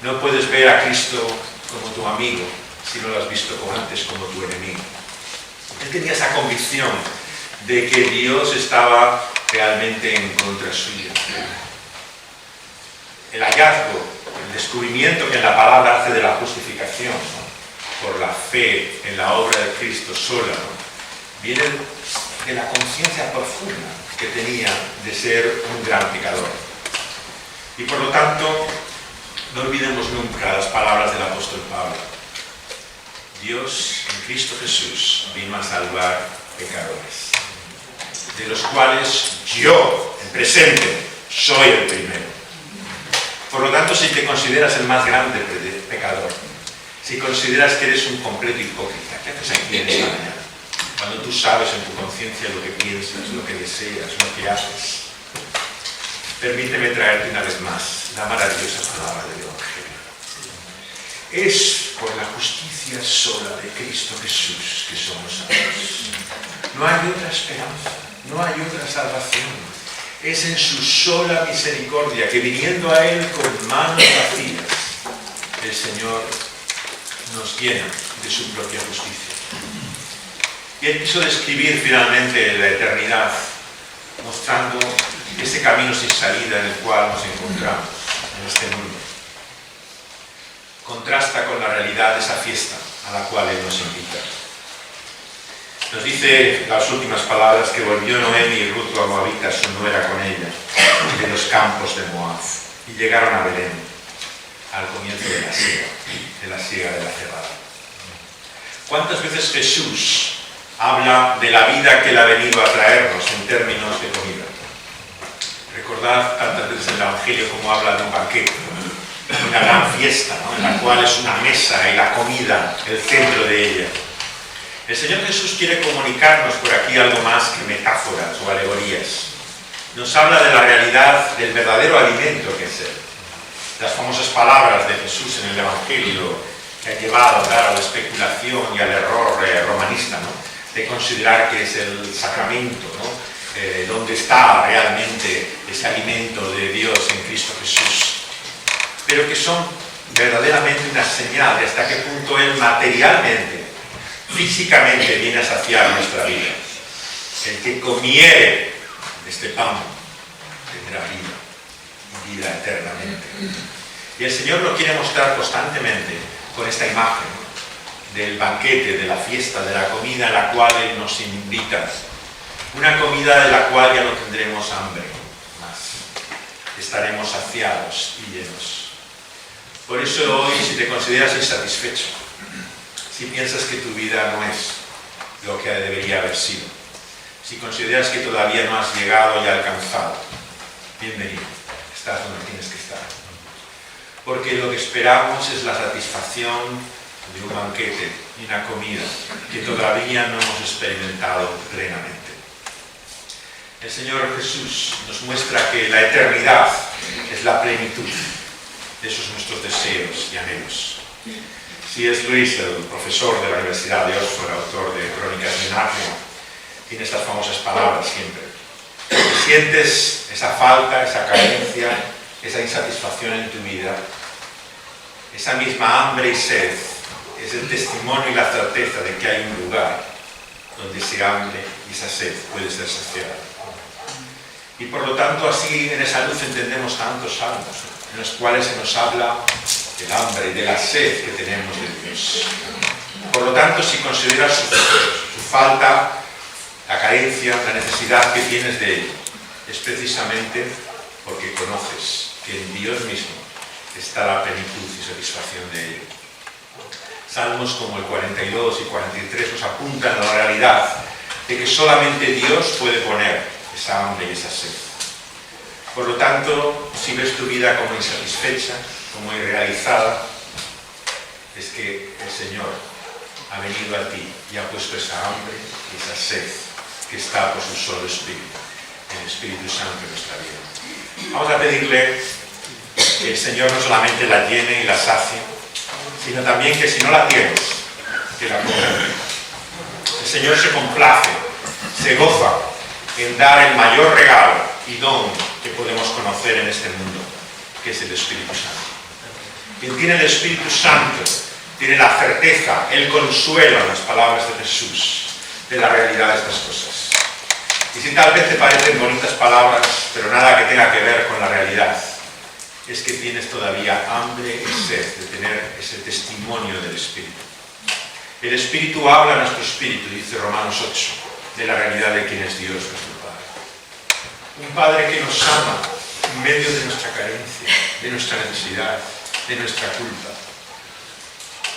No puedes ver a Cristo como tu amigo si no lo has visto antes como tu enemigo. Él tenía esa convicción de que Dios estaba realmente en contra suya. El hallazgo, el descubrimiento que en la palabra hace de la justificación, ¿no? Por la fe en la obra de Cristo sola, ¿no? Viene de la conciencia profunda que tenía de ser un gran pecador. Y por lo tanto, no olvidemos nunca las palabras del apóstol Pablo. Dios en Cristo Jesús vino a salvar pecadores, de los cuales yo, en presente, soy el primero. Por lo tanto, si te consideras el más grande pecador, si consideras que eres un completo hipócrita, ¿qué haces aquí en esta mañana? Cuando tú sabes en tu conciencia lo que piensas, lo que deseas, lo que haces. Permíteme traerte una vez más la maravillosa palabra del Evangelio. Es por la justicia sola de Cristo Jesús que somos salvos. No hay otra esperanza, no hay otra salvación. Es en su sola misericordia que viniendo a Él con manos vacías, el Señor nos llena de su propia justicia. Y Él quiso describir finalmente la eternidad, mostrando ese camino sin salida en el cual nos encontramos en este mundo. Contrasta con la realidad de esa fiesta a la cual Él nos invita. Nos dice las últimas palabras que volvió Noemi y Ruth la moabita, su nuera, con ella, de los campos de Moab, y llegaron a Belén, al comienzo de la siega de la cebada. ¿Cuántas veces Jesús habla de la vida que Él ha venido a traernos en términos de comida. Recordad tantas veces en el Evangelio como habla de un banquete, una gran fiesta, ¿no?, en la cual es una mesa y la comida el centro de ella. El Señor Jesús quiere comunicarnos por aquí algo más que metáforas o alegorías. Nos habla de la realidad del verdadero alimento que es Él. Las famosas palabras de Jesús en el Evangelio que han llevado, claro, a la especulación y al error romanista, ¿no?, de considerar que es el sacramento, ¿no?, donde está realmente ese alimento de Dios en Cristo Jesús, pero que son verdaderamente una señal de hasta qué punto Él materialmente, físicamente viene a saciar nuestra vida. El que comiere de este pan tendrá vida eternamente. Y el Señor lo quiere mostrar constantemente con esta imagen del banquete, de la fiesta, de la comida en la cual Él nos invita. Una comida de la cual ya no tendremos hambre más. Estaremos saciados y llenos. Por eso hoy, si te consideras insatisfecho, si piensas que tu vida no es lo que debería haber sido, si consideras que todavía no has llegado y alcanzado, bienvenido, estás donde tienes que estar. Porque lo que esperamos es la satisfacción de un banquete y una comida que todavía no hemos experimentado plenamente. El Señor Jesús nos muestra que la eternidad es la plenitud de esos nuestros deseos y anhelos. C.S. Lewis, el profesor de la Universidad de Oxford, autor de Crónicas de Narnia, tiene estas famosas palabras siempre. Si sientes esa falta, esa carencia, esa insatisfacción en tu vida, esa misma hambre y sed es el testimonio y la certeza de que hay un lugar donde ese hambre y esa sed puede ser saciada. Y por lo tanto, así en esa luz entendemos tantos salmos en los cuales se nos habla del hambre y de la sed que tenemos de Dios. Por lo tanto, si consideras su falta, la carencia, la necesidad que tienes de Él, es precisamente porque conoces que en Dios mismo está la plenitud y satisfacción de Él. Salmos como el 42 y 43 nos apuntan a la realidad de que solamente Dios puede poner esa hambre y esa sed. Por lo tanto, si ves tu vida como insatisfecha, como irrealizada, es que el Señor ha venido a ti y ha puesto esa hambre y esa sed que está por su solo Espíritu, el Espíritu Santo en nuestra vida. Vamos a pedirle que el Señor no solamente la llene y la sacie, sino también que si no la tienes, que la ponga. El Señor se complace, se goza en dar el mayor regalo y don que podemos conocer en este mundo, que es el Espíritu Santo. Quien tiene el Espíritu Santo tiene la certeza, el consuelo en las palabras de Jesús, de la realidad de estas cosas. Y si tal vez te parecen bonitas palabras, pero nada que tenga que ver con la realidad, es que tienes todavía hambre y sed de tener ese testimonio del Espíritu. El Espíritu habla a nuestro espíritu, dice Romanos 8, de la realidad de quién es Dios, nuestro Padre. Un Padre que nos ama en medio de nuestra carencia, de nuestra necesidad, de nuestra culpa.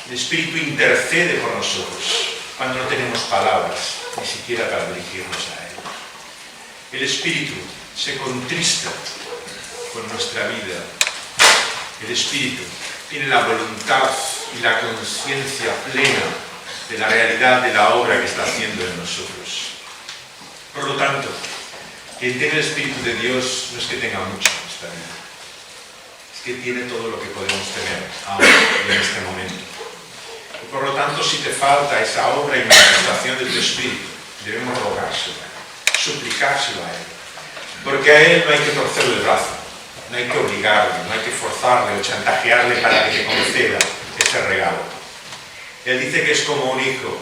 El Espíritu intercede por nosotros cuando no tenemos palabras, ni siquiera para dirigirnos a Él. El Espíritu se contrista con nuestra vida. El Espíritu tiene la voluntad y la conciencia plena de la realidad de la obra que está haciendo en nosotros. Por lo tanto, quien tiene el Espíritu de Dios no es que tenga mucho en esta vida, es que tiene todo lo que podemos tener ahora en este momento. Y por lo tanto, si te falta esa obra y manifestación de tu Espíritu, debemos rogárselo a Él, suplicárselo a Él, porque a Él no hay que torcerle el brazo, no hay que obligarle, no hay que forzarle o chantajearle para que te conceda ese regalo. Él dice que es como un hijo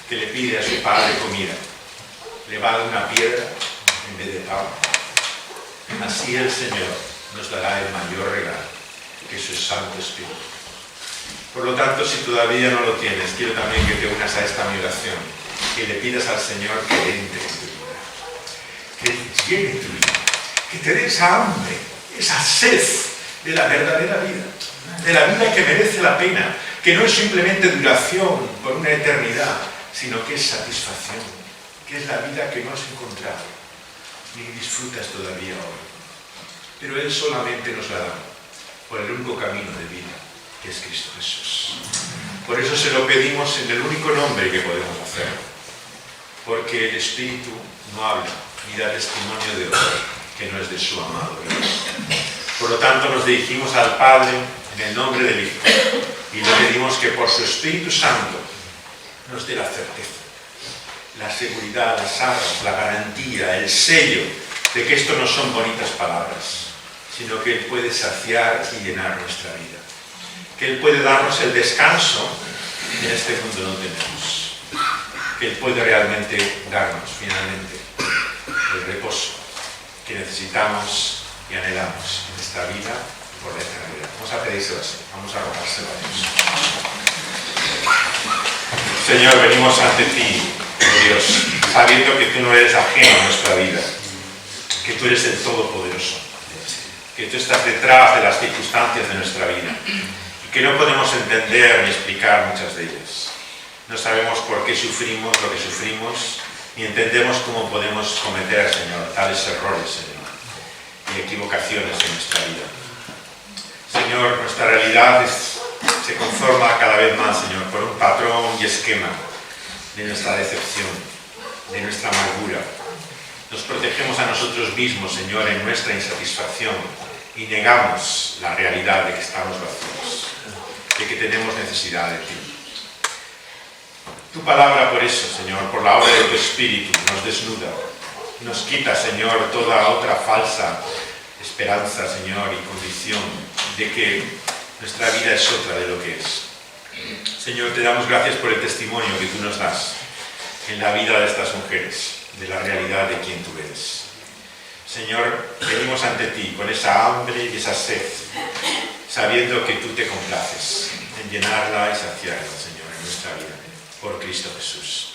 que le pide a su padre comida, le va a dar una piedra en vez de pan. Así el Señor nos dará el mayor regalo, que es su Santo Espíritu. Por lo tanto, si todavía no lo tienes, quiero también que te unas a esta mi oración, que le pidas al Señor que entre en tu vida, que llene tu vida, que te dé esa hambre, esa sed de la verdadera vida, de la vida que merece la pena, que no es simplemente duración por una eternidad, sino que es satisfacción, que es la vida que no has encontrado, ni disfrutas todavía hoy. Pero Él solamente nos la da por el único camino de vida, que es Cristo Jesús. Por eso se lo pedimos en el único nombre que podemos hacer, porque el Espíritu no habla ni da testimonio de otro que no es de su amado Dios. Por lo tanto, nos dirigimos al Padre en el nombre del Hijo y le pedimos que por su Espíritu Santo nos dé la certeza, la seguridad, las arras, la garantía, el sello de que esto no son bonitas palabras, sino que Él puede saciar y llenar nuestra vida. Que Él puede darnos el descanso que en este mundo no tenemos. Que Él puede realmente darnos, finalmente, el reposo que necesitamos y anhelamos en esta vida y por la eternidad. Vamos a pedírselo así, vamos a rogárselo a Dios. Señor, venimos ante ti, oh Dios, sabiendo que tú no eres ajeno a nuestra vida, que tú eres el Todopoderoso, que tú estás detrás de las circunstancias de nuestra vida y que no podemos entender ni explicar muchas de ellas. No sabemos por qué sufrimos lo que sufrimos, ni entendemos cómo podemos cometer, Señor, tales errores, Señor, y equivocaciones en nuestra vida. Señor, nuestra realidad se conforma cada vez más, Señor, por un patrón y esquema de nuestra decepción, de nuestra amargura. Nos protegemos a nosotros mismos, Señor, en nuestra insatisfacción y negamos la realidad de que estamos vacíos, de que tenemos necesidad de ti. Tu palabra, por eso, Señor, por la obra de tu Espíritu, nos desnuda, nos quita, Señor, toda otra falsa esperanza, Señor, y convicción de que nuestra vida es otra de lo que es. Señor, te damos gracias por el testimonio que tú nos das en la vida de estas mujeres, de la realidad de quien tú eres. Señor, venimos ante ti con esa hambre y esa sed, sabiendo que tú te complaces en llenarla y saciarla, Señor, en nuestra vida, por Cristo Jesús.